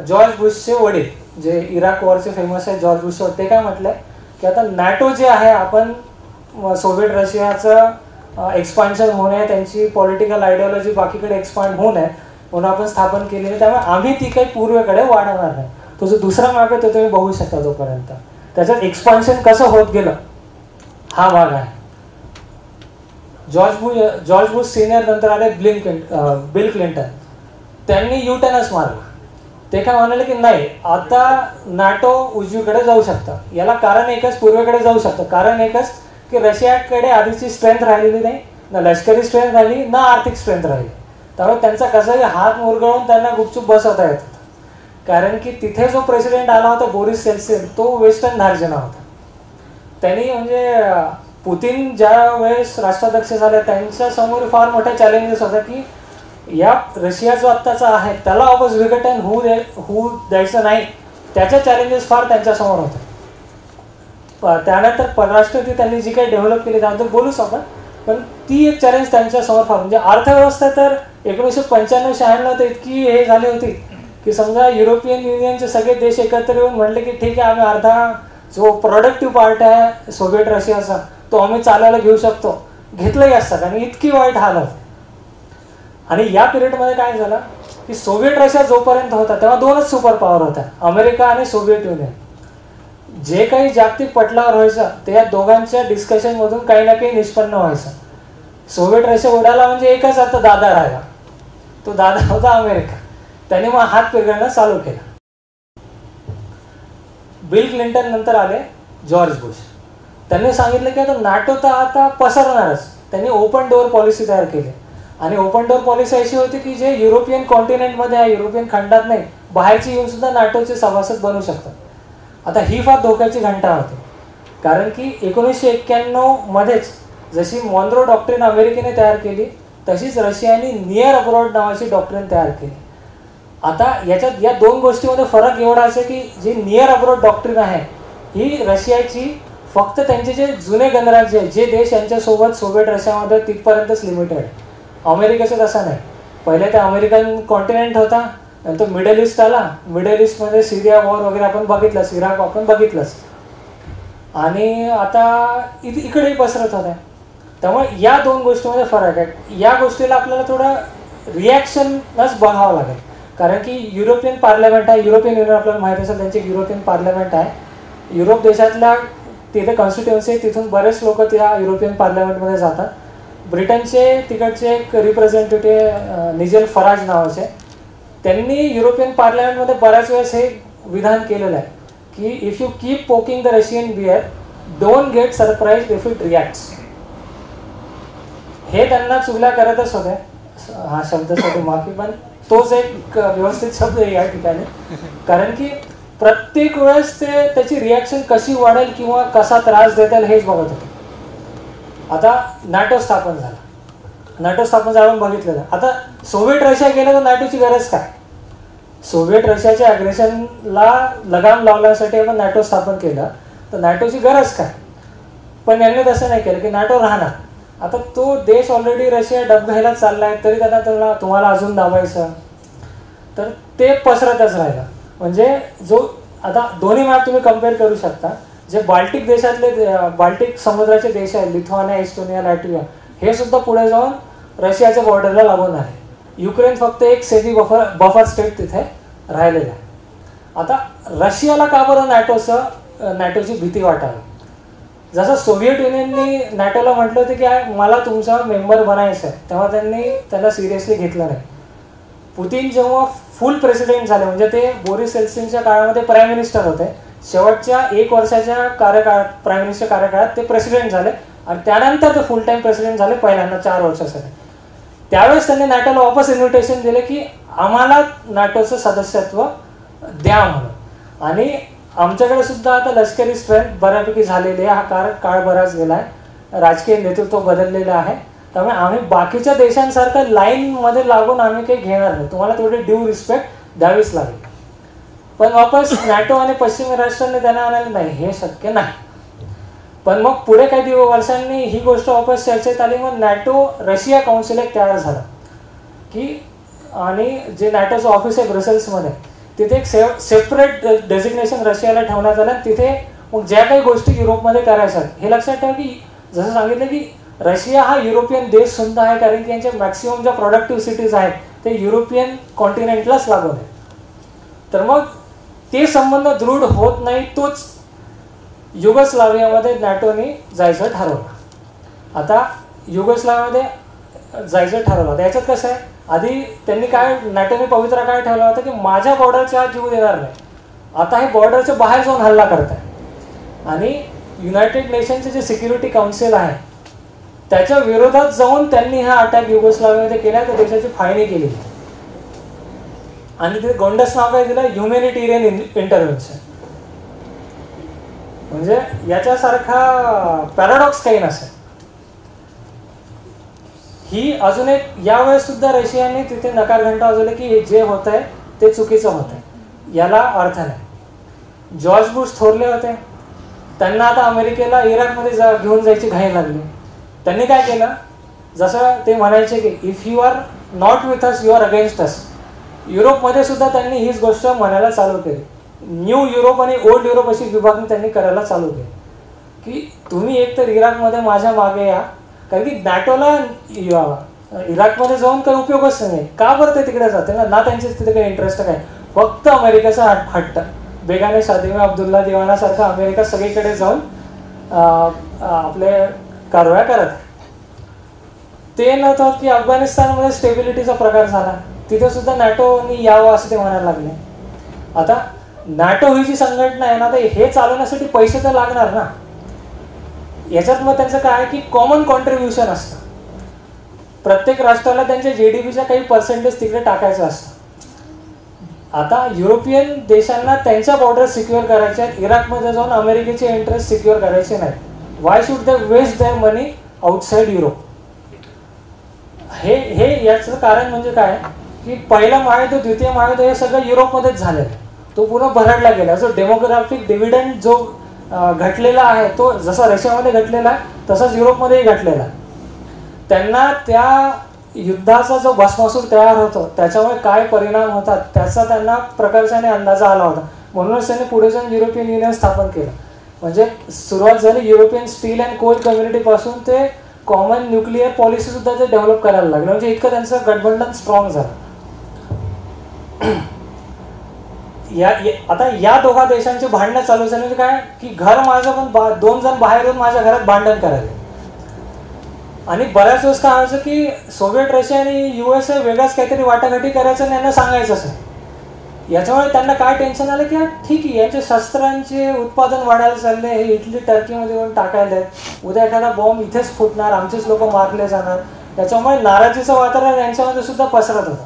जॉर्ज बुशचे वडील जे इराक वॉरचे फेमस आहे जॉर्ज बुश, ते काय म्हटलंय की आता नॅटो जे आहे, आपण सोव्हिएट रशियाचं एक्सपान्शन होऊ नये, त्यांची पॉलिटिकल आयडिओलॉजी बाकीकडे एक्सपांड होऊ नये म्हणून आपण स्थापन केली आहे. त्यामुळे आम्ही ती काही पूर्वेकडे वाढवणार नाही. तो जो दुसरा मॅप आहे तो तुम्ही बघू शकता. तोपर्यंत त्याच्यात एक्सपान्शन कसं होत गेलं हा भाग आहे. जॉर्ज बुश सिनियर नंतर आले बिल क्लिंटन. त्यांनी युटर्नच मारला. ते काय म्हणाले की नाही, आता नाटो उजवीकडे जाऊ शकतं. याला कारण एकच, पूर्वेकडे जाऊ शकतं. कारण एकच की रशियाकडे आधीची स्ट्रेंथ राहिलेली नाही, ना लष्करी स्ट्रेंथ राहिली ना आर्थिक स्ट्रेंथ राहिली. त्यामुळे त्यांचा कसंही हात मुरगळून त्यांना गुपचूप बसवता येत. कारण की तिथे जो प्रेसिडेंट आला होता बोरिस येल्सिन, तो वेस्टर्न धार्जना होता. त्यांनी म्हणजे पुतिन ज्या वेळेस राष्ट्राध्यक्ष झाले त्यांच्या समोर फार मोठ्या चॅलेंजेस होत्या की या रशिया जो आत्ताचा आहे त्याला वापस विघटन होऊ द्यायचं नाही. त्याच्या चॅलेंजेस फार त्यांच्यासमोर होत्या. त्यानंतर परराष्ट्र त्यांनी जी काही डेव्हलप केली त्याबद्दल बोलूच आपण, पण ती एक चॅलेंज त्यांच्यासमोर फार, म्हणजे अर्थव्यवस्था तर 1995-96 तर इतकी हे झाली होती की समजा युरोपियन युनियनचे सगळे देश एकत्र येऊन म्हणले की ठीक आहे, आम्ही अर्धा जो प्रोडक्टिव्ह पार्ट आहे सोव्हिएट रशियाचा तो आम्ही चालायला घेऊ शकतो, घेतलंही असतात. आणि इतकी वाईट हाल होते. आणि या पिरियडमध्ये काय झालं की सोव्हिएट रशिया जोपर्यंत होता तेव्हा दोनच सुपर पॉवर होत्या, अमेरिका आणि सोव्हिएट युनियन. जे काही जागतिक पटलावर व्हायचं ते या दोघांच्या डिस्कशनमधून काही ना काही निष्पन्न व्हायचं. सोव्हिएट रशिया उडाला म्हणजे एकच आता दादा राहिला, तो दादा होता अमेरिका. त्याने मग हात पिरगळणं चालू केलं. बिल क्लिंटन नंतर आले जॉर्ज बुश. त्यांनी सांगितलं की आता नाटो तर आता पसरणारच. त्यांनी ओपन डोअर पॉलिसी तयार केली. आणि ओपन डोअर पॉलिसी अशी होती की जे युरोपियन कॉन्टिनेंटमध्ये आहे, युरोपियन खंडात नाही, बाहेरची येऊन सुद्धा नाटोचे सभासद बनू शकतात. आता ही फार धोक्याची घंटा होती. कारण की 1991 मध्येच जशी मॉन्रो डॉक्ट्रिन अमेरिकेने तयार केली तशीच रशियाने नियर अब्रॉड नावाची डॉक्ट्रिन तयार केली. आता याच्यात या दोन गोष्टीमध्ये फरक एवढा असे की जी नियर अब्रॉड डॉक्ट्रिन आहे ही रशियाची फक्त त्यांचे जे जुने गणराज्य आहे, जे देश यांच्यासोबत सोव्हिएट रशियामध्ये तिथपर्यंतच लिमिटेड. अमेरिकेचं तसं नाही. पहिले ते अमेरिकन कॉन्टिनेंट होता, नंतर मिडल ईस्ट आला. मिडल ईस्टमध्ये सिरिया वॉर वगैरे आपण बघितलंच, इराक आपण बघितलंच, आणि आता इकडेही पसरत होत्या. त्यामुळे या दोन गोष्टीमध्ये फरक आहे. या गोष्टीला आपल्याला थोडं रिॲक्शनच बघावं लागेल. कारण की युरोपियन पार्लमेंट आहे, युरोपियन युनियन आपल्याला माहीत असेल त्यांची युरोपियन पार्लमेंट आहे. युरोप देशातल्या तिथे कॉन्स्टिट्युन्सी आहे, तिथून बरेच लोक त्या युरोपियन पार्लमेंटमध्ये जातात. ब्रिटनचे तिकडचे एक रिप्रेझेंटेटिव्ह निजेल फराज नावाचे, त्यांनी युरोपियन पार्लमेंटमध्ये बऱ्याच वेळेस हे विधान केलेलं आहे की if you keep poking the Russian bear don't get surprised if it reacts. हे त्यांना चुगल्या करतच होते, हा शब्दासाठी माफी, पण तोच एक व्यवस्थित शब्द आहे या ठिकाणी. कारण की प्रत्येक वेळेस ते त्याची रिॲक्शन कशी वाढेल किंवा कसा त्रास देता येईल हेच बघत होते. आता नाटो स्थापन झाला, नाटो स्थापन झालं बघितलेलं. आता सोव्हिएट रशिया गेलं तर नाटोची गरज काय? सोव्हिएट रशियाच्या अग्रेशनला लगाम लावण्यासाठी आपण नाटो स्थापन केलं, तर नाटोची गरज काय? पण यांनी तसं नाही केलं की नाटो राहणार. आता तो देश ऑलरेडी रशिया डबघायला चाललाय, तरी त्यांना तुम्हाला अजून दाबायचं, तर ते पसरतच राहिलं. म्हणजे जो आता दोन्ही मॅप तुम्ही कम्पेअर करू शकता. जे बाल्टिक देशातले बाल्टिक समुद्राचे देश आहेत, लिथुआनिया, इस्टोनिया, लॅटविया, हे सुद्धा पुढे जाऊन रशियाच्या बॉर्डरला लागून आहे. युक्रेन फक्त एक सेमी बफर स्टेट तिथे राहिलेलं आहे. आता रशियाला का बरं नाटोची भीती वाटावी? जसं सोव्हिएट युनियननी नाटोला म्हटलं होतं की मला तुमचा मेंबर बनायचं आहे, तेव्हा त्यांनी त्याला सिरियसली घेतलं नाही. पुतिन जेव्हा फुल प्रेसिडेंट झाले, म्हणजे ते बोरिस येल्त्सिनच्या काळामध्ये प्राईम मिनिस्टर होते, शेवटच्या 1 वर्षाच्या प्राईम मिनिस्टर कार्यकाळात ते प्रेसिडेंट झाले आणि त्यानंतर ते फुल टाईम प्रेसिडेंट झाले पहिल्यांदा 4 वर्षासाठी. त्यावेळेस त्यांनी नाटोला वापस इन्व्हिटेशन दिले की आम्हाला नाटोचं सदस्यत्व द्या म्हणून. आणि आमच्याकडे सुद्धा आता लष्करी स्ट्रेंथ बऱ्यापैकी झालेली आहे, हा काळ बराच गेला आहे, राजकीय नेतृत्व बदललेलं आहे. त्यामुळे आम्ही बाकीच्या देशांसारखं लाईनमध्ये लागून आम्ही काही घेणार नाही, तुम्हाला तेवढी ड्यू रिस्पेक्ट द्यावीच लागेल. पण वापस नाटो आणि पश्चिमी राष्ट्रांनी त्यांना आणायला नाही, हे शक्य नाही. पण मग पुढे काही वर्षांनी ही गोष्ट वापस चर्चेत आली. मग नाटो रशिया काउन्सिल एक तयार झालं की, आणि जे नाटोचं ऑफिस आहे ब्रसेल्समध्ये, तिथे एक सेपरेट डेझिग्नेशन रशियाला ठेवण्यात आलं. तिथे मग ज्या काही गोष्टी युरोपमध्ये करायच्या, हे लक्षात ठेवा की जसं सांगितलं की रशिया हा युरोपियन देश सुद्धा आहे, कारण की यांच्या मॅक्सिमम ज्या प्रोडक्टिव्ह सिटीज आहेत ते युरोपियन कॉन्टिनेंटलाच लागून आहे. तर मग ते संबंध दृढ होत नाही, तोच युगोस्लावियामध्ये नाटोने जायचं ठरवलं. आता युगोस्लावियामध्ये जायचं ठरवलं, त्याच्यात कसं आहे, आधी त्यांनी नाटोने पवित्रा काय ठेवला होता की माझ्या बॉर्डरच्या आत येऊ देणार नाही. आता हे बॉर्डरच्या बाहेर जाऊन हल्ला करत आहे आणि युनायटेड नेशनचे जे सिक्युरिटी काउन्सिल आहे त्याच्या विरोधात जाऊन त्यांनी हा अटॅक युगोस्लावियामध्ये केला, त्या देशाची फाळणी केली आणि तिथे गोंडस नाव काय दिलं, ह्युमॅनिटेरियन इंटरव्हेन्शन. म्हणजे याच्यासारखा पॅराडॉक्स काही नसेल. ही अजून एक यावेळेस सुद्धा रशियाने तिथे नकार घंटा वाजवले की जे होत आहे ते चुकीचं होत आहे, याला अर्थ नाही. जॉर्ज बुश थोरले होते, त्यांना आता अमेरिकेला इराकमध्ये घेऊन जायची घाई लागली. त्यांनी काय केलं, जसं ते म्हणायचे की if you are not with us you are against us. युरोपमध्ये सुद्धा त्यांनी हीच गोष्ट म्हणायला चालू केली. न्यू युरोप आणि ओल्ड युरोप अशी विभागणी त्यांनी करायला चालू केली की तुम्ही एकतर इराकमध्ये माझ्या मागे या, कारण की नाटोला इराकमध्ये जाऊन काही उपयोगच नाही. का बरं ते तिकडे जाते ना, त्यांचे तिथे काही इंटरेस्ट काय, फक्त अमेरिकेचा हट्ट. बेगाने शादी में अब्दुल्ला दिवानासारखा अमेरिका सगळीकडे जाऊन आपले कारवाया करत. ते नव्हतं की अफगाणिस्तानमध्ये स्टेबिलिटीचा प्रकार झाला, तिथे सुद्धा नाटोनी यावं असं ते म्हणायला लागले. आता नाटो ही जी संघटना आहे ना, तर हे चालवण्यासाठी पैसे तर लागणार ना. याच्यात मग त्यांचं काय की कॉमन कॉन्ट्रीब्युशन असतं, प्रत्येक राष्ट्राला त्यांच्या GDPच्या काही पर्सेंटेज तिकडे टाकायचं असतं. आता युरोपियन देशांना त्यांच्या बॉर्डर सिक्युअर करायच्या आहेत, इराकमध्ये जाऊन अमेरिकेचे इंटरेस्ट सिक्युअर करायचे नाहीत. Why should they waste their money outside Europe? हे याचं कारण म्हणजे काय की पहिला महायुद्ध, द्वितीय महायुद्ध हे सगळं युरोपमध्येच झालेलं, तो पूर्ण भरडला गेला. जो डेमोग्राफिक डिव्हिडंड जो घटलेला आहे तो जसा रशियामध्ये घटलेला आहे तसाच युरोपमध्येही घटलेला आहे. त्यांना त्या युद्धाचा जो भस्मासूर तयार होतो त्याच्यामुळे काय परिणाम होतात त्याचा त्यांना प्रकर्षाने अंदाजा आला होता. म्हणूनच त्यांनी पुढे जाऊन युरोपियन युनियन स्थापन केलं. म्हणजे सुरुवात झाली युरोपियन स्टील अँड कोल कम्युनिटीपासून ते कॉमन न्यूक्लिअर पॉलिसी सुद्धा ते डेव्हलप करायला लागले. म्हणजे इतकं त्यांचं गठबंधन स्ट्रॉंग झालं. आता या दोघा देशांचे भांडणं चालू झाले म्हणजे काय की घर माझं पण 2 जण बाहेर येऊन माझ्या घरात भांडण करायला. आणि बऱ्याच वेळेस काय व्हायचं की सोव्हिएट रशिया आणि USA वेगळाच काहीतरी वाटाघाटी करायचं आणि यांना सांगायचंच नाही. याच्यामुळे त्यांना काय टेन्शन आलं की ठीक आहे यांच्या शस्त्रांचे उत्पादन वाढायला चालले, हे इटली टर्कीमध्ये येऊन टाकायला आहेत, उद्या एखादा बॉम्ब इथेच फुटणार, आमचेच लोक मारले जाणार. त्याच्यामुळे नाराजीचं वातावरण यांच्यामध्ये सुद्धा पसरत होतं.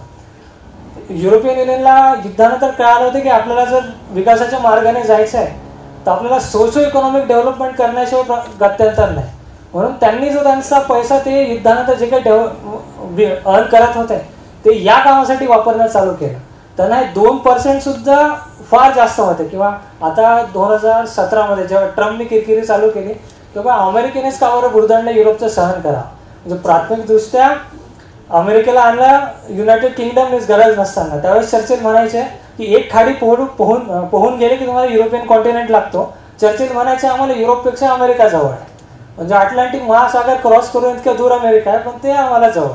युरोपियन युनियनला युद्धानंतर कळालं होतं की आपल्याला जर विकासाच्या मार्गाने जायचं आहे तर आपल्याला सोशो इकॉनॉमिक डेव्हलपमेंट करण्याशिवाय गत्यंतर नाही. म्हणून त्यांनी जो त्यांचा पैसा ते युद्धानंतर जे काही अर्न करत होते ते या कामासाठी वापरणं चालू केलं. त्यांना 2% सुद्धा फार जास्त होते. किंवा आता 2017मध्ये जेव्हा ट्रम्पने किरकिरी चालू केली तेव्हा अमेरिकेनेच का बरं भुर्दंड युरोपचं सहन करा. म्हणजे प्राथमिकदृष्ट्या अमेरिकेला आणला युनायटेड किंगडमनेच गरज नसताना. त्यावेळेस चर्चिल म्हणायचे की एक खाडी पोहून गेले की तुम्हाला युरोपियन कॉन्टिनेंट लागतो. चर्चिल म्हणायचे आम्हाला युरोपपेक्षा अमेरिका जवळ आहे. म्हणजे अटलांटिक महासागर क्रॉस करून इतक्या दूर अमेरिका आहे पण ते आम्हाला जवळ.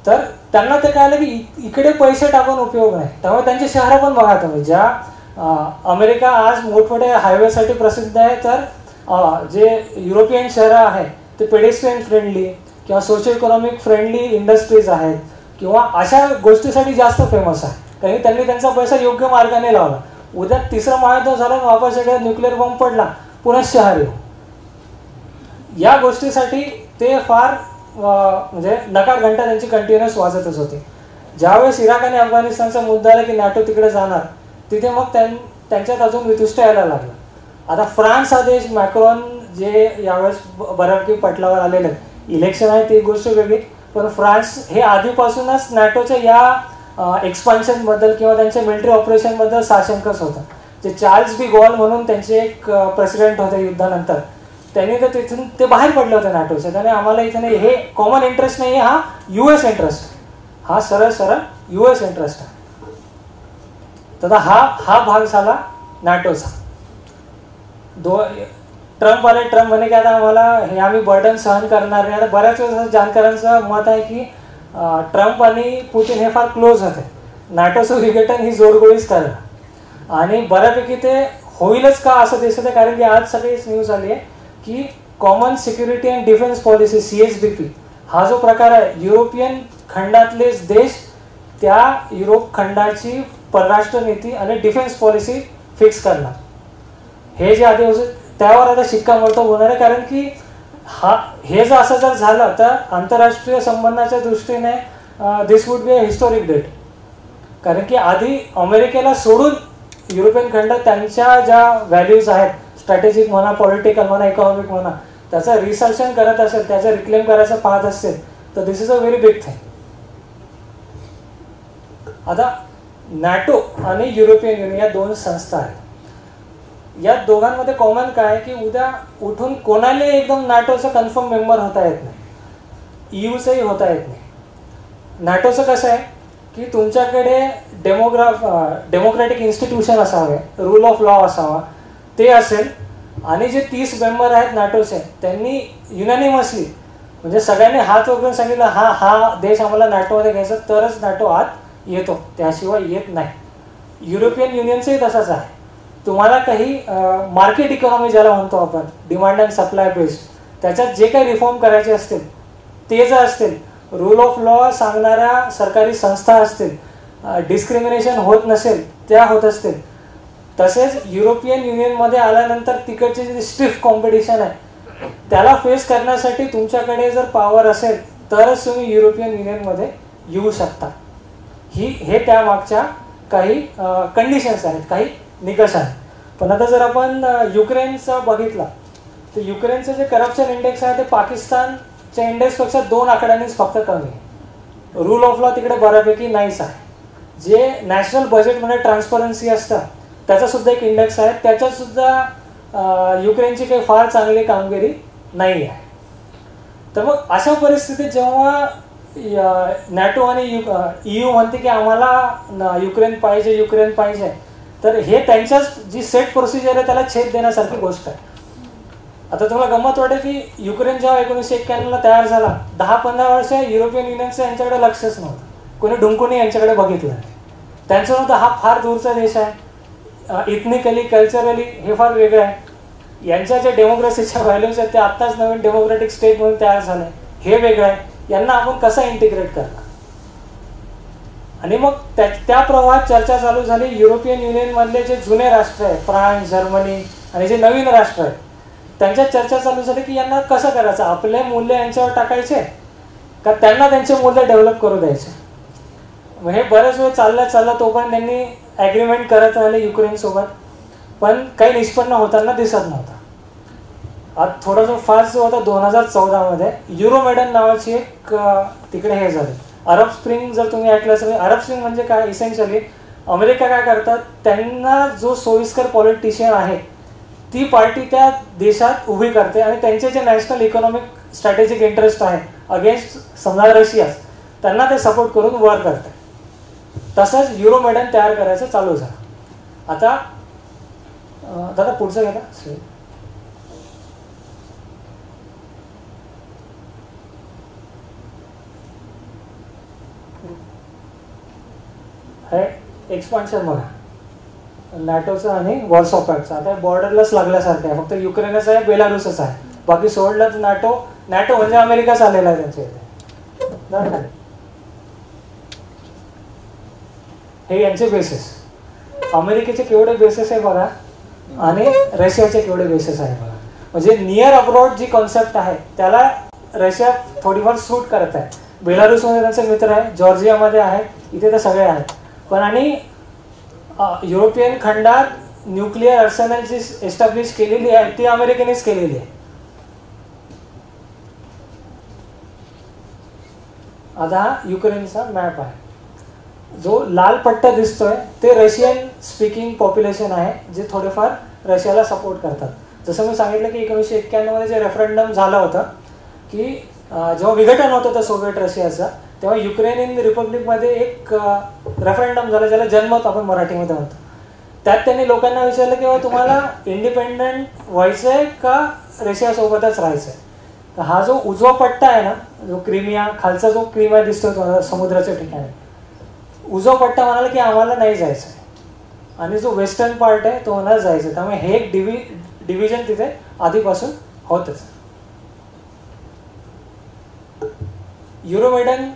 तर त्यांना ते कळलं की इकडे पैसे टाकून उपयोग नाही. त्यामुळे त्यांची शहरं पण बघा तुम्ही. ज्या अमेरिका आज मोठमोठ्या हायवेसाठी प्रसिद्ध आहे तर जे युरोपियन शहरं आहेत ते पेडेस्ट्रियन फ्रेंडली किंवा सोशो इकॉनॉमिक फ्रेंडली इंडस्ट्रीज आहेत किंवा अशा गोष्टीसाठी जास्त फेमस आहे. कारण त्यांनी त्यांचा पैसा योग्य मार्गाने लावला. उद्या तिसरं महायुद्ध झालं वापस एकदा न्यूक्लिअर बॉम्ब पडला पुन्हा शहर येऊ. या गोष्टीसाठी ते फार म्हणजे नकार घंटा त्यांची कंटिन्युअस वाजतच होती. ज्यावेळेस इराक आणि अफगाणिस्तानचा मुद्दा आला की नॅटो तिकडे जाणार तिथे मग त्यांच्यात अजून वितुष्ट यायला लागलं. आता फ्रान्स हा देश मॅक्रॉन जे यावेळेस बऱ्यापैकी पटलावर आलेले आहेत. इलेक्शन आहे ती गोष्ट वेगळी पण फ्रान्स हे आधीपासूनच नॅटोच्या या एक्सपान्शनबद्दल किंवा त्यांच्या मिलिटरी ऑपरेशनबद्दल साशंकच होता. जे चार्ल्स डी गॉल म्हणून त्यांचे एक प्रेसिडेंट होते युद्धानंतर त्यांनी तर तिथून ते बाहेर पडले होते नॅटोचे. त्याने आम्हाला इथे हे कॉमन इंटरेस्ट नाही हा US इंटरेस्ट आहे. हा सरळ US इंटरेस्ट आहे. तर हा भाग झाला नॅटोचा. ट्रम्प म्हणे की आता आम्हाला हे आम्ही बर्डन सहन करणार नाही. आता बऱ्याच वेळेस जाणकारांचं मत आहे की ट्रम्प आणि पुतिन हे फार क्लोज होते. नॅटोचं विघटन ही जोडगोळीच करणं आणि बऱ्यापैकी ते होईलच का असं दिसत आहे. कारण की आज सगळीच न्यूज आली आहे की common security and defence policy CSDP हा जो प्रकार आहे युरोपियन खंडातलेच देश त्या युरोप खंडाची परराष्ट्र नीती आणि डिफेन्स पॉलिसी फिक्स करणार. हे जे आधी त्यावर आता शिक्कामोर्तब होणार आहे. कारण की हे जर असं जर झालं तर आंतरराष्ट्रीय संबंधाच्या दृष्टीने this would be a historic date. कारण की आधी अमेरिकेला सोडून युरोपियन खंड त्यांच्या ज्या व्हॅल्यूज आहेत स्ट्रॅटेजिक म्हणा पॉलिटिकल म्हणा इकॉनॉमिक म्हणा त्याचं रिसर्शन करत असेल त्याचं रिक्लेम करायचं पाहत असेल तर this is a very big thing. आता नॅटो आणि युरोपियन युनियन या दोन संस्था आहेत. या दोघांमध्ये कॉमन काय आहे की उद्या उठून कोणाला एकदम नॅटोचा कन्फर्म मेंबर होता येत नाही. EUचंही होता येत नाही. नॅटोचं कसं आहे की तुमच्याकडे डेमोक्रॅटिक इन्स्टिट्यूशन असावे रूल ऑफ लॉ असावा ते असेल आणि जे 30 मेंबर आहेत नॅटोचे त्यांनी युनॅनिमसली म्हणजे सगळ्यांनी हात वगैरे सांगितलं हा देश आम्हाला नॅटोमध्ये घ्यायचा तरच नॅटो आत येतो त्याशिवाय येत नाही. युरोपियन युनियनचंही तसंच आहे. तुम्हाला काही मार्केट इकॉनॉमी ज्याला म्हणतो आपण डिमांड अँड सप्लाय बेस्ड त्याच्यात जे काही रिफॉर्म करायचे असतील ते जर असतील रूल ऑफ लॉ सांगणाऱ्या सरकारी संस्था असतील डिस्क्रिमिनेशन होत नसेल त्या होत असतील. तसेच युरोपियन युनियनमध्ये आल्यानंतर तिकडचे जे स्ट्रिफ कॉम्पिटिशन आहे त्याला फेस करण्यासाठी तुमच्याकडे जर पॉवर असेल तरच तुम्ही युरोपियन युनियनमध्ये येऊ शकता. हे त्यामागच्या काही कंडिशन्स आहेत काही निकष आहेत. पण आता जर आपण युक्रेनचा बघितला तर युक्रेनचं जे करप्शन इंडेक्स आहे ते पाकिस्तानच्या इंडेक्सपेक्षा 2 आकड्यांनीच फक्त कमी आहे. रूल ऑफ लॉ तिकडे बऱ्यापैकी नाहीच आहे. जे नॅशनल बजेटमध्ये ट्रान्सपरन्सी असतं त्याचा सुद्धा एक इंडेक्स आहे त्याच्यातसुद्धा युक्रेनची काही फार चांगली कामगिरी नाही आहे. तर मग अशा परिस्थितीत जेव्हा नॅटो आणि EU म्हणते की आम्हाला युक्रेन पाहिजे तर हे त्यांच्याच जी सेट प्रोसिजर आहे त्याला छेद देण्यासारखी गोष्ट आहे. आता तुम्हाला गंमत वाटेल की युक्रेन जेव्हा 1991ला तयार झाला 10-15 वर्ष युरोपियन युनियनचं यांच्याकडे लक्षच नव्हतं. कोणी ढुंकूनही यांच्याकडे बघितलं नाही. त्यांचं नव्हतं हा फार दूरचा देश आहे. इथनिकली कल्चरली हे फार वेगळं आहे. यांच्या ज्या डेमोक्रेसीच्या व्हॅल्यूज आहेत ते आत्ताच नवीन डेमोक्रेटिक स्टेट म्हणून तयार झालं हे वेगळं आहे. यांना आपण कसं इंटिग्रेट करणार आणि मग त्या प्रवाहात चर्चा चालू झाली. युरोपियन युनियनमधले जे जुने राष्ट्र आहेत फ्रान्स जर्मनी आणि जे नवीन राष्ट्र आहेत त्यांच्यात चर्चा चालू झाली की यांना कसं करायचं. आपले मूल्य यांच्यावर टाकायचे का त्यांना त्यांचे मूल्य डेव्हलप करू द्यायचे. मग हे बरेच वेळ चालला तोपर्यंत त्यांनी ॲग्रीमेंट करत राहिले युक्रेनसोबत, पण काही निष्पन्न होताना दिसत नव्हता. आज थोडासा फास्ट जो होता 2014मध्ये युरोमेडन नावाची एक तिकडे हे झाले अरब स्प्रिंग. जर तुम्ही ऐकलं असेल, अरब स्प्रिंग म्हणजे काय, इसेन्शियली अमेरिका काय करतात, त्यांना जो सोयीस्कर पॉलिटिशियन आहे ती पार्टी त्या देशात उभी करते आणि त्यांचे जे नॅशनल इकॉनॉमिक स्ट्रॅटेजिक इंटरेस्ट आहे अगेन्स्ट समजा रशिया, त्यांना ते सपोर्ट करून वर करते. तसंच युरोमेडन तयार करायचं चालू झालं. आता दादा पुढचं घ्या. हे एक्सपान्शन बघा नॅटोचं आणि वॉर्सॉ पॅक्टचं. आता बॉर्डरलाच लागल्यासारखं आहे, फक्त युक्रेनच आहे, बेलारुसच आहे, बाकी सोडलं तर नाटो म्हणजे अमेरिकाच आलेला आहे त्यांच्या इथे. हे यांचे बेसेस, अमेरिकेचे केवढे बेसेस आहे बघा आणि रशियाचे केवढे बेसेस आहे बघा. म्हणजे नियर अब्रॉड जी कॉन्सेप्ट आहे त्याला रशिया थोडीफार सूट करत आहे. बेलारुसमध्ये त्यांचे मित्र आहे, जॉर्जियामध्ये आहे, इथे तर सगळे आहेत. पण आणि युरोपियन खंडात न्यूक्लिअर आर्सेनल जी एस्टॅब्लिश केलेली आहे ती अमेरिकेनेच केलेली आहे. आता हा युक्रेनचा मॅप आहे. जो लाल पट्टा दिसतोय ते रशियन स्पीकिंग पॉप्युलेशन आहे, जे थोडेफार रशियाला सपोर्ट करतात. जसं मी सांगितलं की 1991मध्ये जे रेफरंडम झालं होतं की जेव्हा विघटन होतं होतं सोव्हिएट रशियाचं, तेव्हा युक्रेनियन रिपब्लिकमध्ये एक रेफरंडम झालं ज्याला जनमत आपण मराठीमध्ये म्हणतो. त्यात त्यांनी लोकांना विचारलं की तुम्हाला इंडिपेंडंट व्हायचं आहे का रशियासोबतच राहायचं आहे. तर हा जो उजवा पट्टा आहे ना, जो क्रिमिया, खालचा जो क्रिमिया दिसतो समुद्राच्या ठिकाणी, उजवा पट्टा म्हणाला की आम्हाला नाही जायचं आहे आणि जो वेस्टर्न पार्ट आहे तो म्हणाला जायचं. त्यामुळे हे एक डिव्हिजन तिथे आधीपासून होतच. युरोमेडन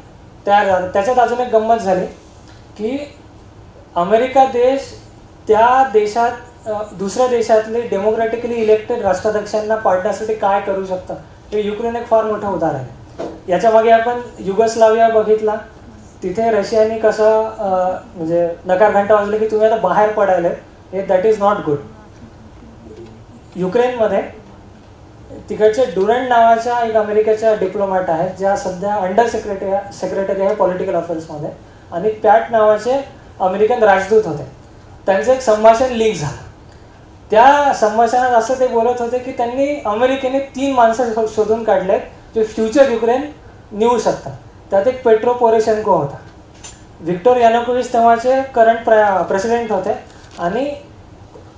तयार झालं. त्याच्यात अजून एक गंमत झाली की अमेरिका देश त्या देशात दुसऱ्या देशातले डेमोक्रॅटिकली इलेक्टेड राष्ट्राध्यक्षांना पाडण्यासाठी काय करू शकतं, हे युक्रेन एक फार मोठं उदाहरण आहे. याच्या मागे आपण युगोस्लाविया बघितला, तिथे रशियाने कसं म्हणजे नकार घंटा वाजले की तुम्ही आता बाहेर पडायला, हे दॅट इज नॉट गुड. युक्रेनमध्ये तिकडचे डुरंट नावाच्या एक अमेरिकेच्या डिप्लोमॅट आहेत ज्या सध्या अंडर सेक्रेटरी आहे पॉलिटिकल अफेअर्समध्ये, आणि पॅट नावाचे अमेरिकन राजदूत होते. त्यांचं एक संभाषण लीक झालं. त्या संभाषणात असं ते बोलत होते की त्यांनी अमेरिकेने 3 माणसं शोधून काढलेत जे फ्युचर युक्रेन निवडू शकतात. त्यात एक पेट्रो पोरोशेन्को होता, व्हिक्टर यानुकोविच तेव्हाचे करंट प्रेसिडेंट होते, आणि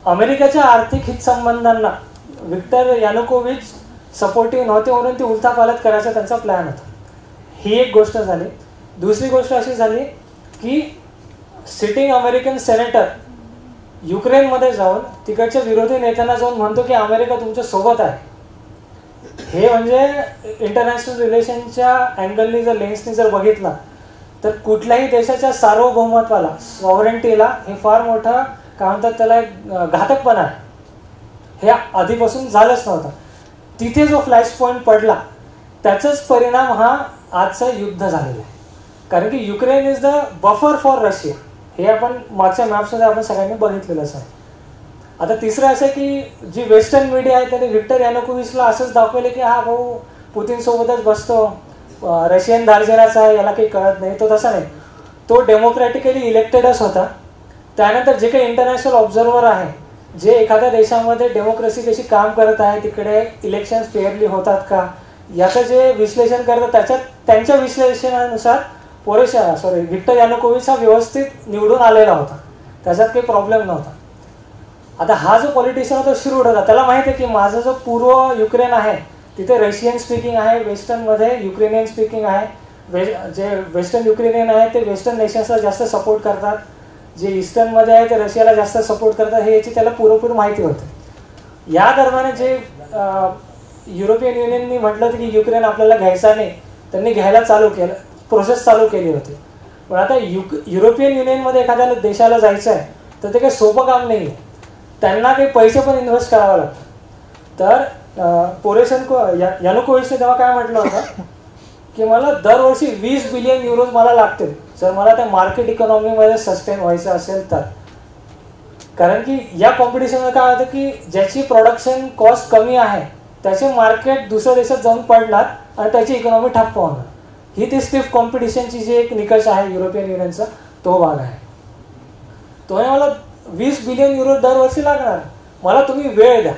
अमेरिकेच्या आर्थिक हितसंबंधांना व्हिक्टर यानुकोविच सपोर्टिव्ह नव्हते म्हणून ती उलथापालथ करायचा त्यांचा प्लॅन होता. ही एक गोष्ट झाली. दुसरी गोष्ट अशी झाली की सिटिंग अमेरिकन सेनेटर युक्रेनमध्ये जाऊन तिकडच्या विरोधी नेत्यांना जाऊन म्हणतो की अमेरिका तुमच्या सोबत आहे. हे म्हणजे इंटरनॅशनल रिलेशनच्या अँगलनी जर लेन्सनी जर बघितला तर कुठल्याही देशाच्या सार्वभौमत्वाला, सॉव्हरेंटीला हे फार मोठं काय म्हणतात त्याला घातकपणा आहे. हे आधीपासून झालंच नव्हतं. तिथे जो फ्लॅश पॉईंट पडला त्याचाच परिणाम हा आजचं युद्ध झालेलं आहे. कारण की Ukraine is the buffer for Russia, हे आपण मागच्या मॅप्समध्ये आपण सगळ्यांनी बघितलेलंच आहे. आता तिसरं असं की जी वेस्टर्न मीडिया आहे त्याने व्हिक्टर यानुकोविचला असंच दाखवले की हा भाऊ पुतीनसोबतच बसतो, रशियन दार्जिनाचा आहे, याला काही कळत नाही. तो तसा नाही, तो डेमोक्रॅटिकली इलेक्टेडच होता. त्यानंतर जे काही इंटरनॅशनल ऑब्झर्वर आहे, जे एखाद्या देशामध्ये डेमोक्रेसी कशी काम करत आहे, तिकडे इलेक्शन फेअरली होतात का, याचं जे विश्लेषण करतात त्याच्यात त्यांच्या विश्लेषणानुसार व्हिक्टर यानुकोविच हा व्यवस्थित निवडून आलेला होता, त्याच्यात काही प्रॉब्लेम नव्हता. आता हा जो पॉलिटिशियन होता श्रूड होता, त्याला माहिती आहे की माझा जो पूर्व युक्रेन आहे तिथे रशियन स्पीकिंग आहे, वेस्टर्नमध्ये युक्रेनियन स्पीकिंग आहे. जे वेस्टर्न युक्रेनियन आहे ते वेस्टर्न नेशन्सला जास्त सपोर्ट करतात, जे ईस्टर्नमध्ये आहे ते रशियाला जास्त सपोर्ट करतात, हे याची त्याला पुरेपूर माहिती होते. या दरम्यान जे युरोपियन युनियननी म्हटलं होतं की युक्रेन आपल्याला घ्यायचा नाही, त्यांनी घ्यायला चालू केलं, प्रोसेस चालू केली होती. पण आता युरोपियन युनियनमध्ये एखाद्या देशाला जायचं आहे तर ते काही सोपं काम नाही आहे, त्यांना काही पैसे पण इन्व्हेस्ट करावे लागतात. तर पोरोशेन्को यानुकोविचने तेव्हा काय म्हटलं होतं की मला दरवर्षी 20 बिलियन युरोज मला लागतील जर मला त्या मार्केट इकॉनॉमीमध्ये सस्टेन व्हायचं असेल तर. कारण की या कॉम्पिटिशनमध्ये काय होतं की ज्याची प्रोडक्शन कॉस्ट कमी आहे त्याचे मार्केट दुसऱ्या देशात जाऊन पडणार आणि त्याची इकॉनॉमी ठप्प होणार. ही ती स्टिफ कॉम्पिटिशनची जी एक निकष आहे युरोपियन युनियनचा तो भाग आहे. तो मला 20 बिलियन युरो दरवर्षी लागणार, मला तुम्ही वेळ द्या.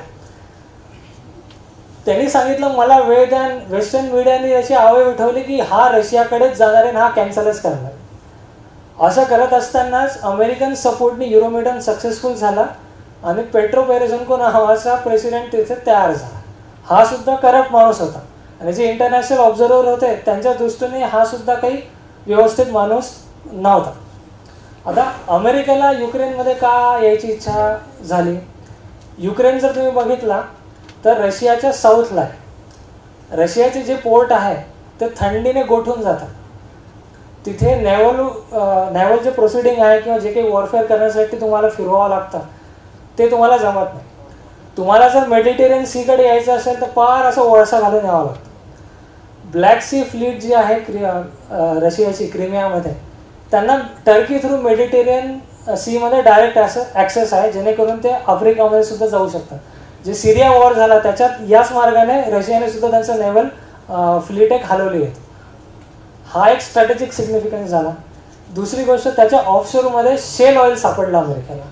त्यांनी सांगितलं मला वेळ द्या. वेस्टर्न मीडियाने याची आवय उठवली की हा रशियाकडेच जाणार आहे आणि हा कॅन्सलच करणार. असं करत असतानाच अमेरिकन सपोर्टने युरोमेडन सक्सेसफुल झाला आणि पेट्रो पेरेझेन्को नावाचा प्रेसिडेंट तिथे तयार झाला. हा सुद्धा करप्ट माणूस होता आणि जे इंटरनॅशनल ऑब्झर्व्हर होते त्यांच्या दृष्टीने हा सुद्धा काही व्यवस्थित माणूस नव्हता. आता अमेरिकेला युक्रेनमध्ये का यायची इच्छा झाली? युक्रेन जर तुम्ही बघितला तर रशियाच्या साऊथला आहे. रशियाचे जे पोर्ट आहे ते थंडीने गोठून जातात. तिथे नेव्हल जे प्रोसिडिंग आहे किंवा जे काही वॉरफेअर करण्यासाठी तुम्हाला फिरवावं लागतं ते तुम्हाला जमत नाही. तुम्हाला जर मेडिटेरियन सीकडे यायचं असेल तर पार असं वळसा घालून यावं लागतं. ब्लॅक सी फ्लीट जी आहे रशियाची क्रिमियामध्ये त्यांना टर्की थ्रू मेडिटेरियन सीमध्ये डायरेक्ट असं ॲक्सेस आहे जेणेकरून ते आफ्रिकामध्ये सुद्धा जाऊ शकतात. जे सिरिया वॉर झाला त्याच्यात याच मार्गाने रशियाने सुद्धा त्यांचं नेव्हल फ्लीट एक हलवली आहे. हा एक स्ट्रॅटेजिक सिग्निफिकन्स झाला. दुसरी गोष्ट त्याच्या ऑफशोरमध्ये शेल ऑइल सापडलं अमेरिकेला.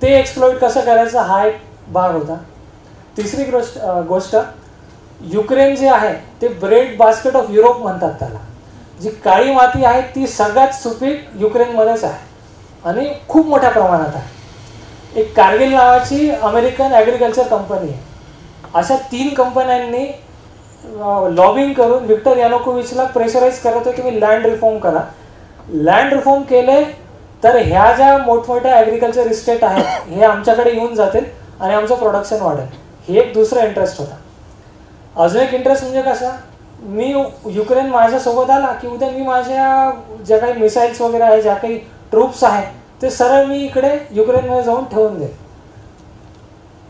ते एक्सप्लोइट कसं करायचं हा एक भाग होता. तिसरी गोष्ट युक्रेन जे आहे ते ब्रेड बास्केट ऑफ युरोप म्हणतात त्याला. जी काळी माती आहे ती सगळ्यात सुपीक युक्रेनमध्येच आहे आणि खूप मोठ्या प्रमाणात आहे. एक कारगिल नावाची अमेरिकन ॲग्रिकल्चर कंपनी आहे. अशा 3 कंपन्यांनी लॉबिंग करून विक्टर यानुकोविचला प्रेशराईज करत होते तुम्ही लँड रिफॉर्म करा. लँड रिफॉर्म केले तर ह्या ज्या मोठमोठ्या ॲग्रिकल्चर इस्टेट आहेत हे आमच्याकडे येऊन जातील आणि आमचं प्रोडक्शन वाढेल. हे एक दुसरा इंटरेस्ट होता. अजून एक इंटरेस्ट म्हणजे कसा, मी युक्रेन माझ्यासोबत आला की उद्या मी माझ्या ज्या काही मिसाईल्स वगैरे आहे ज्या काही ट्रूप्स आहेत ते सरळ मी इकडे युक्रेनमध्ये जाऊन ठेवून देईल.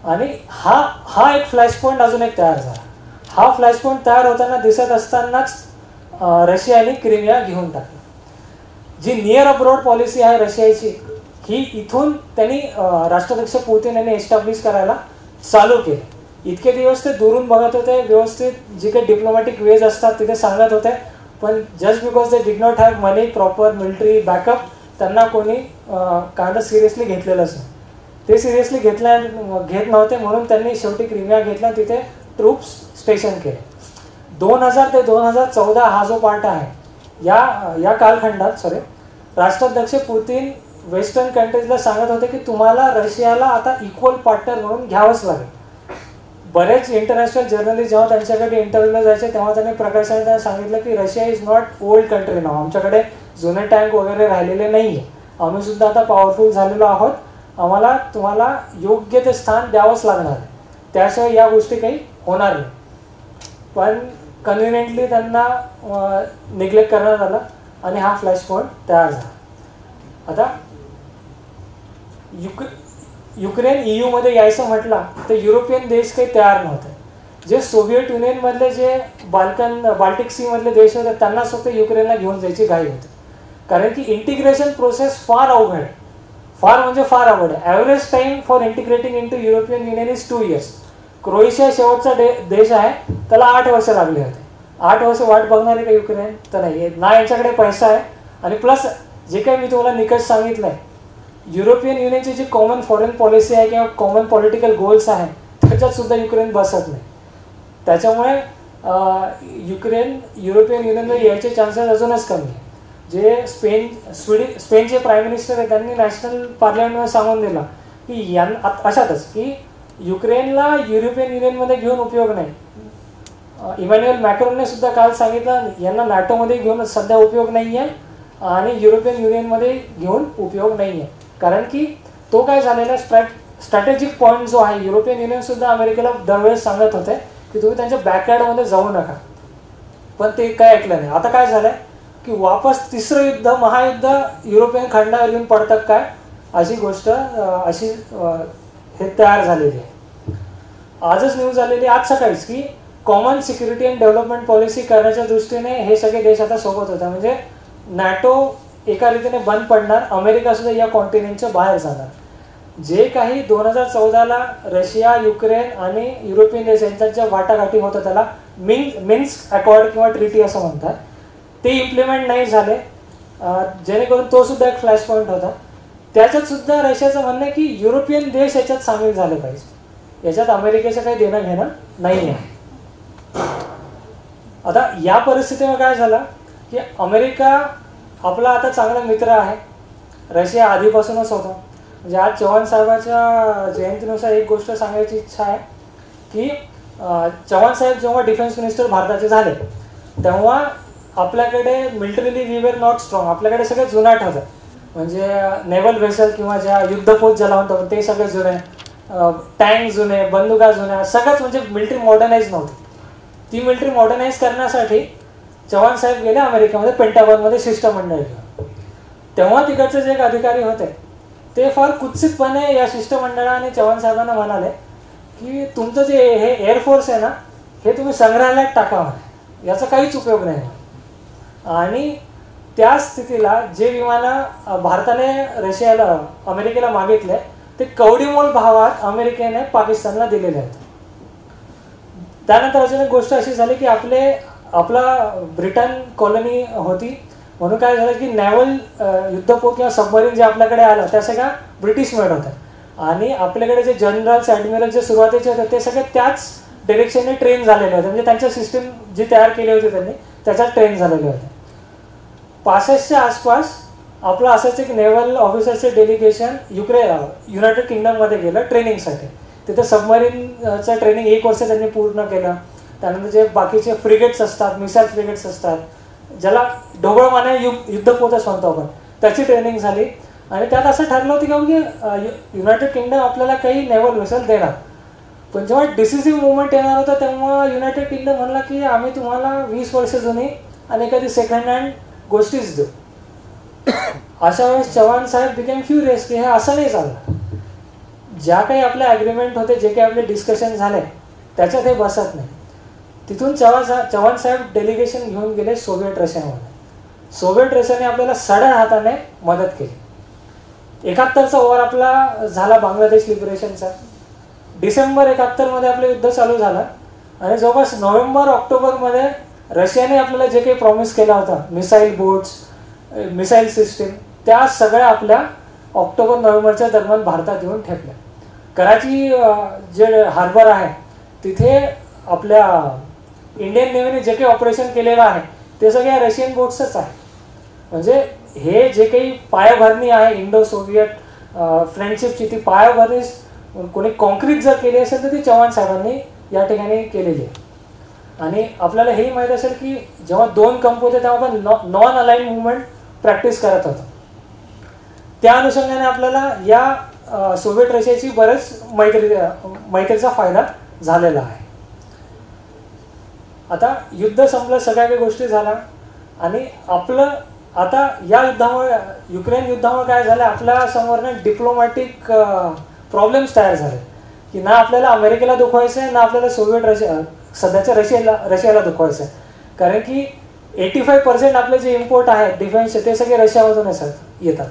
आणि हा एक फ्लॅश पॉईंट अजून एक तयार झाला. हा फ्लॅश पॉईंट तयार होताना दिसत असतानाच रशियाने क्रिमिया घेऊन टाकली. जी नियर अब्रॉड पॉलिसी आहे रशियाची ही इथून त्यांनी राष्ट्राध्यक्ष पुतिन यांनी एस्टॅब्लिश करायला चालू केली. इतके दिवस ते दुरून बघत होते, व्यवस्थित जे काही डिप्लोमॅटिक वेज असतात तिथे सांगत होते, पण just because they did not have money proper military backup त्यांना कोणी कांदा सिरियसली घेतलेलंच नाही. ते सिरियसली घेत नव्हते म्हणून त्यांनी शेवटी क्रिमिया घेतला, तिथे ट्रूप्स स्टेशन केले. 2000 ते 2014 हा जो पार्ट आहे या कालखंडात राष्ट्राध्यक्ष पुतिन वेस्टर्न कंट्रीजला सांगत होते की तुम्हाला रशियाला आता इक्वल पार्टनर म्हणून घ्यावंच लागेल. बरेच इंटरनॅशनल जर्नलिस्ट जेव्हा त्यांच्याकडे इंटरव्ह्यूला जायचे तेव्हा त्यांनी प्रकाशाने त्यांना सांगितलं की Russia is not old country now. आमच्याकडे जुने टँक वगैरे राहिलेले नाही आहे, आम्ही सुद्धा आता पॉवरफुल झालेलो आहोत, आम्हाला तुम्हाला योग्य ते स्थान द्यावंच लागणार आहे, त्याशिवाय या गोष्टी काही होणार नाही. पण कन्व्हिनियंटली त्यांना निग्लेक्ट करण्यात आलं आणि हा फ्लॅश पॉईंट तयार झाला. आता युक्रेन ईयूमध्ये यायचं म्हटलं तर युरोपियन देश काही तयार नव्हते. जे सोव्हिएट युनियनमधले जे बाल्टिक सीमधले देश होते त्यांना फक्त युक्रेनला घेऊन जायची घाई होती. कारण की इंटिग्रेशन प्रोसेस फार अवघड आहे, फार म्हणजे फार अवघड आहे. Average time for integrating into European Union is 2 years. क्रोएशिया शेवटचा देश आहे, त्याला 8 वर्ष लागले होते. 8 वर्ष वाट बघणार आहे का युक्रेन? तर नाही ना, यांच्याकडे पैसा आहे. आणि प्लस जे काही मी तुम्हाला निकष सांगितलं आहे, युरोपियन युनियनची जी कॉमन फॉरेन पॉलिसी आहे किंवा कॉमन पॉलिटिकल गोल्स आहे त्याच्यात सुद्धा युक्रेन बसत नाही. त्याच्यामुळे युक्रेन युरोपियन युनियनमध्ये यायचे चान्सेस अजूनच कमी आहे. जे स्पेनचे प्राईम मिनिस्टर आहे त्यांनी नॅशनल पार्लमेंटमध्ये सांगून दिलं की अशातच की युक्रेनला युरोपियन युनियनमध्ये घेऊन उपयोग नाही. इमॅन्युएल मॅक्रोनने सुद्धा काल सांगितलं यांना नॅटोमध्ये घेऊन सध्या उपयोग नाही आहे आणि युरोपियन युनियनमध्ये घेऊन उपयोग नाही आहे. कारण की तो काय झालेला स्ट्रॅटेजिक पॉईंट जो आहे, युरोपियन युनियनसुद्धा अमेरिकेला दरवेळेस सांगत होते की तुम्ही त्यांच्या बॅकयार्डमध्ये जाऊ नका, पण ते काय ऐकलं नाही. आता काय झालं की वापस तिसरं युद्ध महायुद्ध युरोपियन खंडावर येऊन पडतं काय अशी गोष्ट हे तयार झालेली आहे. आजच न्यूज आलेली आज सकाळीच की common security and development policy करण्याच्या दृष्टीने हे सगळे देश आता सोबत होते. म्हणजे नॅटो एका रीतीने बंद पडणार, अमेरिका सुद्धा या कॉन्टिनेंटच्या बाहेर जाणार. जे काही 2014ला रशिया, युक्रेन आणि युरोपियन देश यांच्यात ज्या वाटाघाटी होतं त्याला मिन्स्क अकॉर्ड किंवा ट्रिटी असं म्हणतात, ते इम्प्लिमेंट नाही झाले, जेणेकरून तो सुद्धा एक फ्लॅश पॉईंट होता. त्याच्यात सुद्धा रशियाचं म्हणणं आहे की युरोपियन देश याच्यात सामील झाले पाहिजे, याच्यात अमेरिकेचं काही देणं घेणं नाही आहे. आता या परिस्थितीमध्ये काय झालं की अमेरिका आपला आता चांगला मित्र आहे, रशिया आधीपासूनच होता. म्हणजे आज चव्हाण साहेबाच्या जयंतीनुसार एक गोष्ट सांगायची इच्छा आहे की चव्हाण साहेब जेव्हा डिफेन्स मिनिस्टर भारताचे झाले तेव्हा आपल्याकडे militarily we were not strong, आपल्याकडे सगळे जुनाट होतं. म्हणजे नेव्हल व्हेसल किंवा ज्या युद्धपोत ज्याला म्हणतो ते सगळे जुने, टँक जुने, बंदुका जुन्या, सगळंच म्हणजे मिलिटरी मॉडर्नाइज नव्हती. ती मिलिटरी मॉडर्नाइज करण्यासाठी चव्हाण साहेब गेले अमेरिकेमध्ये, पेंटागॉनमध्ये शिष्टमंडळ घेऊन. तेव्हा तिकडचे जे एक अधिकारी होते ते फार कुत्सितपणे या शिष्टमंडळाने चव्हाण साहेबांना म्हणाले की तुमचं जे हे एअरफोर्स आहे ना हे तुम्ही संग्रहालयात टाका, याचा काहीच उपयोग नाही. आणि त्या स्थितीला जे विमानं भारताने अमेरिकेला मागितले ते कवडीमोल भावात अमेरिकेने पाकिस्तानला दिलेले आहेत. त्यानंतर अजून एक गोष्ट अशी झाली की आपला ब्रिटन कॉलनी होती, म्हणून काय झालं की नॅव्हल युद्धपोत किंवा सबमरीन जे आपल्याकडे आलं त्या सगळ्या ब्रिटिश मेड होत्या. आणि आपल्याकडे जे जनरल्स, ॲडमिरल जे सुरुवातीचे होते ते सगळे त्याच डिरेक्शनने ट्रेन झालेले होते. म्हणजे त्यांच्या सिस्टीम जी तयार केली होती त्यांनी त्याच्यात ट्रेन झालेले होते. 65च्या आसपास आपलं असंच एक नेव्हल ऑफिसरचे डेलिगेशन युनायटेड किंगडममध्ये गेलं ट्रेनिंगसाठी. तिथे सबमरीनचं ट्रेनिंग 1 वर्ष त्यांनी पूर्ण केलं. त्यानंतर जे बाकीचे फ्रिगेट्स असतात, मिसाईल फ्रिगेट्स असतात, ज्याला ढोबळमाने युद्धपोतच म्हणतो आपण, त्याची ट्रेनिंग झाली. आणि त्यात असं ठरलं होतं की युनायटेड किंगडम आपल्याला काही नेव्हल व्हेसल देणार, पण जेव्हा डिसिसिव्ह मुवमेंट येणार होता तेव्हा युनायटेड किंगडम म्हणला की आम्ही तुम्हाला 20 वर्ष जुनी आणि एखादी सेकंड हँड गोष्टीच देऊ. अशा वेळेस चव्हाण साहेब बिकेम फ्युरियस की हे असं नाही चाललं. ज्या काही आपले ॲग्रीमेंट होते, जे काही आपले डिस्कशन झाले त्याच्यात हे बसत नाही. तिथून चव्हाण साहेब डेलिगेशन घेऊन गेले सोव्हिएट रशियामध्ये. सोव्हिएट रशियाने आपल्याला सड्या हाताने मदत केली. 71चा वॉर आपला झाला बांगलादेश लिबरेशनचा. डिसेंबर 71मध्ये आपलं युद्ध चालू झालं आणि जवळपास नोव्हेंबर-ऑक्टोबरमध्ये रशियाने आपल्याला जे काही प्रॉमिस केला होता, मिसाईल बोट्स, मिसाईल सिस्टीम, त्या सगळ्या आपल्या ऑक्टोबर-नोव्हेंबरच्या दरम्यान भारतात येऊन ठेपल्या. कराची जे हार्बर आहे तिथे आपल्या इंडियन नेव्हीने जे काही ऑपरेशन केलेलं आहे ते सगळ्या रशियन बोट्सच आहे. म्हणजे हे जे काही पायाभरणी आहे इंडो सोव्हिएट फ्रेंडशिपची, ती पायाभरणी कोणी कॉन्क्रीट जर केली असेल तर ती चव्हाण साहेबांनी या ठिकाणी केलेली आहे. आणि आपल्याला हेही माहीत असेल की जेव्हा 2 कंप होते तेव्हा आपण नॉन अलाइन मुवमेंट प्रॅक्टिस करत होतो. त्या अनुषंगाने आपल्याला या सोव्हिएट रशियाची बरेच मैत्रीचा फायदा झालेला आहे. आता युद्ध संपलं, सगळ्या काही गोष्टी झाल्या आणि आपलं आता या युद्धामुळे, युक्रेन युद्धामुळे काय झालं, आपल्या समोर ना डिप्लोमॅटिक प्रॉब्लेम्स तयार झाले की ना आपल्याला अमेरिकेला दुखवायचं आहे, ना आपल्याला सध्याच्या रशियाला दुखवायचं आहे. कारण की 85% आपले जे इम्पोर्ट आहेत डिफेन्सचे ते सगळे रशियामधून येतात.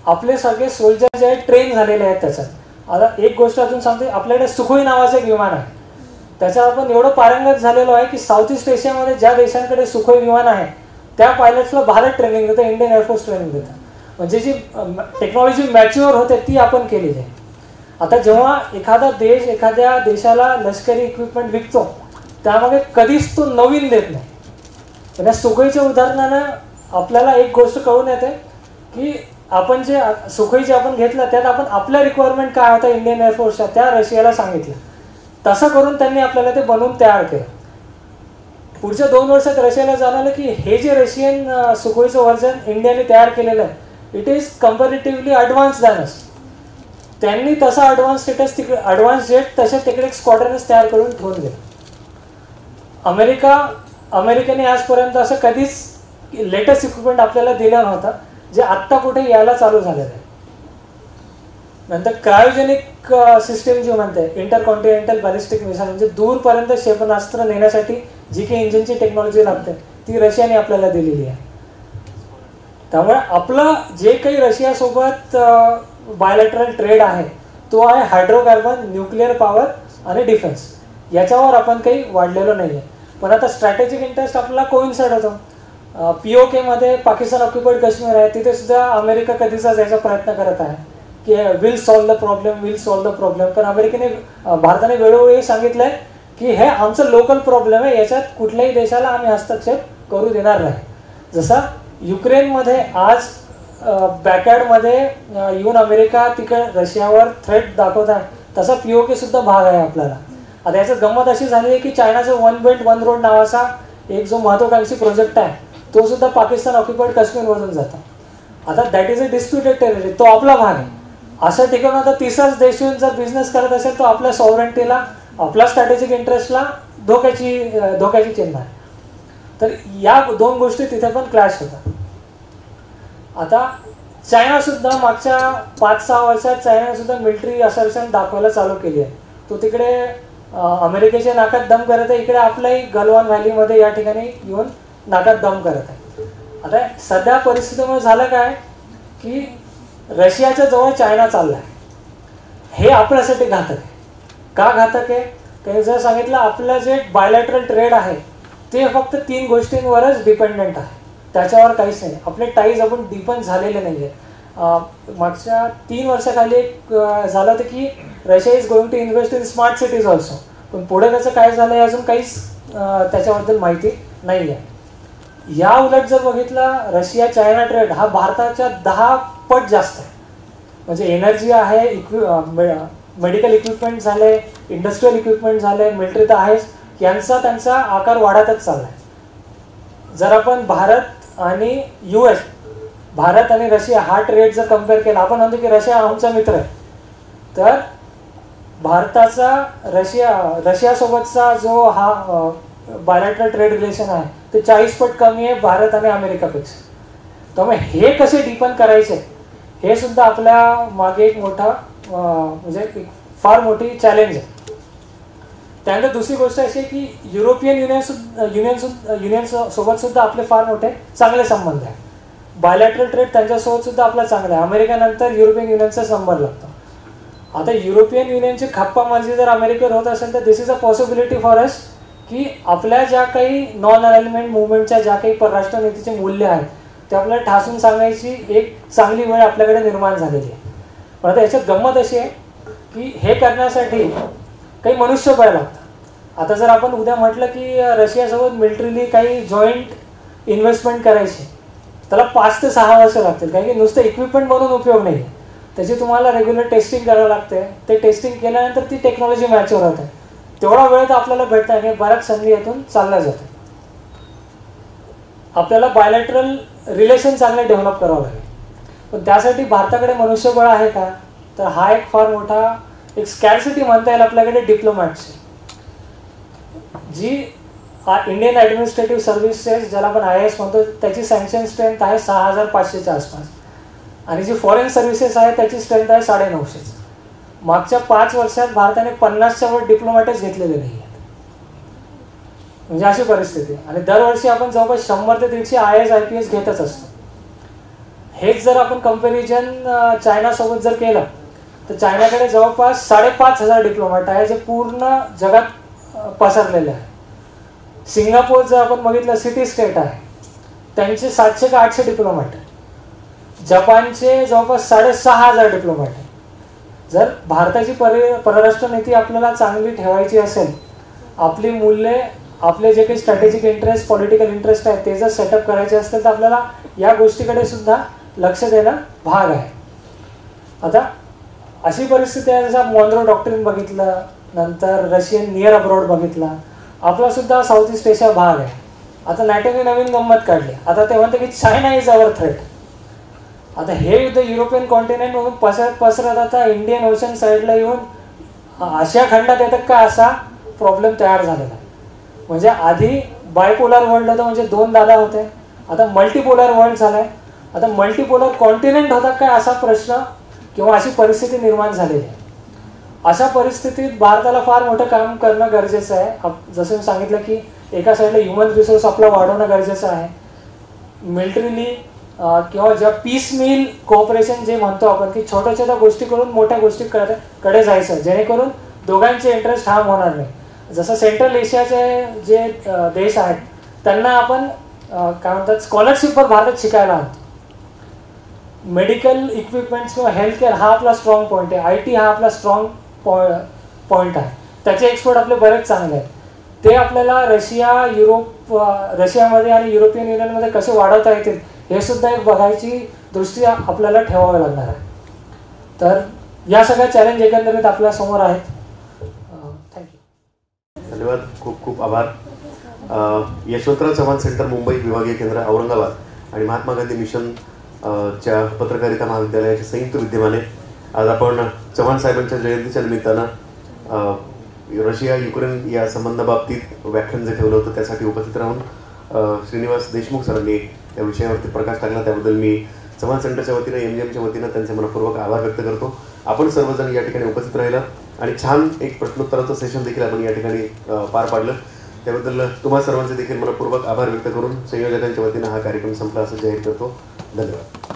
आपले सगळे सोल्जर जे आहेत ट्रेन झालेले आहेत त्याच्यात. आता एक गोष्ट अजून सांगते, आपल्याकडे सुखोई नावाचं एक विमान आहे, त्याच्यात आपण एवढं पारंगत झालेलो आहे की साऊथ ईस्ट एशियामध्ये ज्या देशांकडे सुखोई विमान आहे त्या पायलट्सला भारत ट्रेनिंग देतं, इंडियन एअरफोर्स ट्रेनिंग देतं. म्हणजे जी टेक्नॉलॉजी मॅच्युअर होते ती आपण केलेली आहे. आता जेव्हा एखादा देश एखाद्या देशाला लष्करी इक्विपमेंट विकतो त्यामागे कधीच तो नवीन देत नाही. म्हणजे सुखोईच्या उदाहरणानं आपल्याला एक गोष्ट कळून येते की आपण जे सुखोई जे आपण घेतलं त्यात आपण आपल्या रिक्वायरमेंट काय होता इंडियन एअरफोर्सच्या त्या रशियाला सांगितलं, तसं करून त्यांनी आपल्याला ते बनवून तयार केलं. पुढच्या 2 वर्षात रशियाला जाणवलं की हे जे रशियन सुखोईचं व्हर्जन इंडियाने तयार केलेलं आहे it is comparatively advance than us. त्यांनी तसा ॲडव्हान्स जेट तसे तिकडे स्क्वॉड्रनच तयार करून ठेवून दिलं. अमेरिकेने आजपर्यंत असं कधीच लेटेस्ट इक्विपमेंट आपल्याला दिलं नव्हतं जे आत्ता कुठे यायला चालू झालेलं आहे. नंतर क्रायोजेनिक सिस्टीम जी म्हणते इंटरकॉन्टिनेंटल बॅलिस्टिक मिसाईल, म्हणजे दूरपर्यंत क्षेपणास्त्र नेण्यासाठी जी काही इंजिनची टेक्नॉलॉजी लागते ती रशियाने आपल्याला दिलेली आहे. त्यामुळे आपलं जे काही रशियासोबत बायलॅटरल ट्रेड आहे तो आहे हायड्रोकार्बन, न्यूक्लिअर पॉवर आणि डिफेन्स. याच्यावर आपण काही वाढलेलो नाही आहे. पण आता स्ट्रॅटेजिक इंटरेस्ट आपल्याला कोइन्साइड होतो. POK मध्ये पाकिस्तान ऑक्युपाईड काश्मीर आहे, तिथे सुद्धा अमेरिका कधीचा जायचा प्रयत्न करत आहे की विल सॉल्व द प्रॉब्लेम. पण भारताने वेळोवेळी सांगितलंय की हे आमचं लोकल प्रॉब्लेम आहे, याच्यात कुठल्याही देशाला आम्ही हस्तक्षेप करू देणार नाही. जसा युक्रेनमध्ये आज बॅकयार्डमध्ये येऊन अमेरिका तिकडे रशियावर थ्रेट दाखवत आहे, तसा POK सुद्धा भाग आहे आपल्याला. आता याच्यात गंमत अशी झाली आहे की चायनाचं 1 बेल्ट 1 रोड नावाचा एक जो महत्वाकांक्षी प्रोजेक्ट आहे तो सुद्धा पाकिस्तान ऑक्युपाईड काश्मीरमधून जातो. आता that is a disputed territory, तो आपला भाग आहे. अशा ठिकाणी आता तिसराच देश येऊन जर बिझनेस करत असेल तो आपल्या सॉव्हरेंटीला, आपल्या स्ट्रॅटेजिक इंटरेस्टला धोक्याची चिन्ह आहे. तर या दोन गोष्टी तिथे पण क्लॅश होतात. आता चायना सुद्धा मागच्या 5-6 वर्षात चायना सुद्धा मिलिटरी असर्शन दाखवायला चालू केली आहे. तो तिकडे अमेरिकेच्या नाकात दम करत आहे, इकडे आपल्याही गलवान व्हॅलीमध्ये या ठिकाणी येऊन नाकात दम करत आहे. आता सध्या परिस्थितीमुळे झालं काय की रशियाच्या जवळ चायना चालला आहे. हे आपल्यासाठी घातक आहे. का घातक आहे? काही जर सांगितलं आपलं जे बायलॅटरल ट्रेड आहे ते फक्त 3 गोष्टींवरच डिपेंडंट आहे, त्याच्यावर काहीच नाही. आपले टाईज आपण डिपेंड झालेले नाही आहेत. मागच्या 3 वर्षाखाली एक झालं होतं की Russia is going to invest in smart cities also. पण पुढे त्याचं काय झालं आहे अजून काहीच त्याच्याबद्दल माहिती नाही आहे. या उलट जर बघितलं रशिया चायना ट्रेड हा भारताच्या 10 पट जास्त आहे. म्हणजे एनर्जी आहे, मेडिकल इक्विपमेंट झाले, इंडस्ट्रियल इक्विपमेंट झाले, मिलिटरी तर आहेच, त्यांचा आकार वाढतच चालला आहे. जर आपण भारत आणि US, भारत आणि रशिया हा ट्रेड जर कम्पेअर केला, आपण म्हणतो की रशिया आमचा मित्र आहे, तर भारताचा रशियासोबतचा जो हा बायलॅटरल ट्रेड रिलेशन आहे ते 40 पट कमी आहे भारत आणि अमेरिकापेक्षा. त्यामुळे हे कसे डीपन करायचे हे सुद्धा आपल्या मागे एक मोठा म्हणजे एक फार मोठी चॅलेंज आहे. त्यानंतर दुसरी गोष्ट अशी आहे की युरोपियन युनियन सोबत सुद्धा आपले फार मोठे चांगले संबंध आहे. बायलॅटरल ट्रेड त्यांच्यासोबत सुद्धा आपला चांगला आहे. अमेरिकेनंतर युरोपियन युनियनचा नंबर लागतो. आता युरोपियन युनियनची खप्पामर्जी जर अमेरिकेवर होत असेल तर this is a possibility for us की आपल्या ज्या काही नॉन अलाइनमेंट मुवमेंटच्या ज्या काही परराष्ट्र नीतीचे मूल्य आहेत ते आपल्याला ठासून सांगायची एक चांगली वेळ आपल्याकडे निर्माण झालेली आहे. पण आता याच्यात गंमत अशी आहे की हे करण्यासाठी काही मनुष्यबळ लागतं. आता जर आपण उद्या म्हटलं की रशियासोबत मिलिटरीली काही जॉईंट इन्व्हेस्टमेंट करायची, त्याला 5 ते 6 वर्ष लागतील. कारण की नुसतं इक्विपमेंट बनवून उपयोग नाही आहे, त्याची तुम्हाला रेग्युलर टेस्टिंग करावं लागते. ते टेस्टिंग केल्यानंतर ती टेक्नॉलॉजी मॅच्युअर होते. तेवढा वेळ तर आपल्याला भेटत आहे, बऱ्याच संधी यातून चालल्या जाते. आपल्याला बायलॅटरल रिलेशन चांगले डेव्हलप करावं लागेल. पण त्यासाठी भारताकडे मनुष्यबळ आहे का? तर हा एक फार मोठा एक स्कॅर्सिटी म्हणता येईल आपल्याकडे डिप्लोमॅटची. जी इंडियन ॲडमिनिस्ट्रेटिव्ह सर्व्हिसेस ज्याला आपण IAS म्हणतो त्याची सँक्शन स्ट्रेंथ आहे 6500च्या आसपास, आणि जी फॉरेन सर्व्हिसेस आहे त्याची स्ट्रेंथ आहे 950. मागच्या 5 वर्षात भारताने 50च्या वर डिप्लोमॅटच घेतलेले नाही आहेत. म्हणजे अशी परिस्थिती. आणि दरवर्षी आपण जवळपास 100 ते 150 IAS IPS घेतच असतो. हेच जर आपण कंपॅरिझन चायनासोबत जर केलं तर चायनाकडे जवळपास 5500 डिप्लोमॅट आहे जे पूर्ण जगात पसरलेले आहे. सिंगापूर जर आपण बघितलं सिटी स्टेट आहे, त्यांचे 700 का 800 डिप्लोमॅट आहे. जपानचे जवळपास 6500 डिप्लोमॅट आहे. जर भारताची परराष्ट्र नीती आपल्याला चांगली ठेवायची असेल, आपली मूल्ये, आपले जे काही स्ट्रॅटेजिक इंटरेस्ट, पॉलिटिकल इंटरेस्ट आहे ते जर सेटअप करायचे असतील तर आपल्याला या गोष्टीकडे सुद्धा लक्ष देणं भाग आहे. आता अशी परिस्थिती आहे, जसं मॉन्रो डॉक्ट्रिन बघितलं, नंतर रशियन नियर अब्रॉड बघितला, आपला सुद्धा साऊथ ईस्ट एशिया भाग आहे. आता नॅटोने नवीन गंमत काढली. आता ते म्हणते की चायना इज अवर थ्रेट. आता हे युद्ध युरोपियन कॉन्टिनेंट मधून पसरत आता इंडियन ओशन साईडला येऊन आशिया खंडात येतात का असा प्रॉब्लेम तयार झालेला आहे. म्हणजे आधी बायपोलर वर्ल्ड होतं, म्हणजे 2 दादा होते, आता मल्टीपोलर वर्ल्ड झालाय. आता मल्टीपोलर कॉन्टिनेंट होता काय असा प्रश्न किंवा अशी परिस्थिती निर्माण झालेली आहे. अशा परिस्थितीत भारताला फार मोठं काम करणं गरजेचं आहे. जसं मी सांगितलं की एका साईडला ह्युमन रिसोर्स आपलं वाढवणं गरजेचं आहे, मिलिटरीली किंवा ज्या पीस मिल कोऑपरेशन जे म्हणतो आपण की छोट्या छोट्या गोष्टी करून मोठ्या गोष्टीकडे जायचं, जेणेकरून दोघांचे इंटरेस्ट हार्म होणार नाही. जसं सेंट्रल एशियाचे जे देश आहेत त्यांना आपण काय म्हणतात स्कॉलरशिपवर भारतात शिकायला आणतो. मेडिकल इक्विपमेंट्स किंवा हेल्थकेअर हा आपला स्ट्रॉंग पॉईंट आहे, IT हा आपला स्ट्रॉंग पॉईंट आहे. त्याचे एक्सपर्ट आपले बरेच चांगले आहेत. ते आपल्याला रशियामध्ये आणि युरोपियन युनियनमध्ये कसे वाढवता येतील हे सुद्धा एक बघायची दृष्टी आपल्याला ठेवावी लागणार आहे. तर या सगळ्या चॅलेंज एकंदरीत आपल्या समोर आहेत. थँक्यू. धन्यवाद, खूप खूप आभार. यशवंतराव चव्हाण सेंटर मुंबई विभागीय केंद्र औरंगाबाद आणि महात्मा गांधी मिशन च्या पत्रकारिता महाविद्यालयाच्या संयुक्त विद्यमाने आज आपण चव्हाण साहेबांच्या जयंतीच्या निमित्तानं रशिया युक्रेन या संबंधाबाबतीत व्याख्यान जे ठेवलं होतं त्यासाठी उपस्थित राहून श्रीनिवास देशमुख सरांनी या विषयावरती प्रकाश टाकला. त्याबद्दल मी चव्हाण सेंटरच्या वतीनं MGMच्या वतीनं त्यांचे मनपूर्वक आभार व्यक्त करतो. आपण सर्वजण या ठिकाणी उपस्थित राहिलात आणि छान एक प्रश्नोत्तराचं सेशन देखील आपण या ठिकाणी पार पाडलं. त्याबद्दल तुम्हा सर्वांचे देखील मनपूर्वक आभार व्यक्त करून संयोजकांच्या वतीनं हा कार्यक्रम संपला असं जाहीर करतो. धन्यवाद.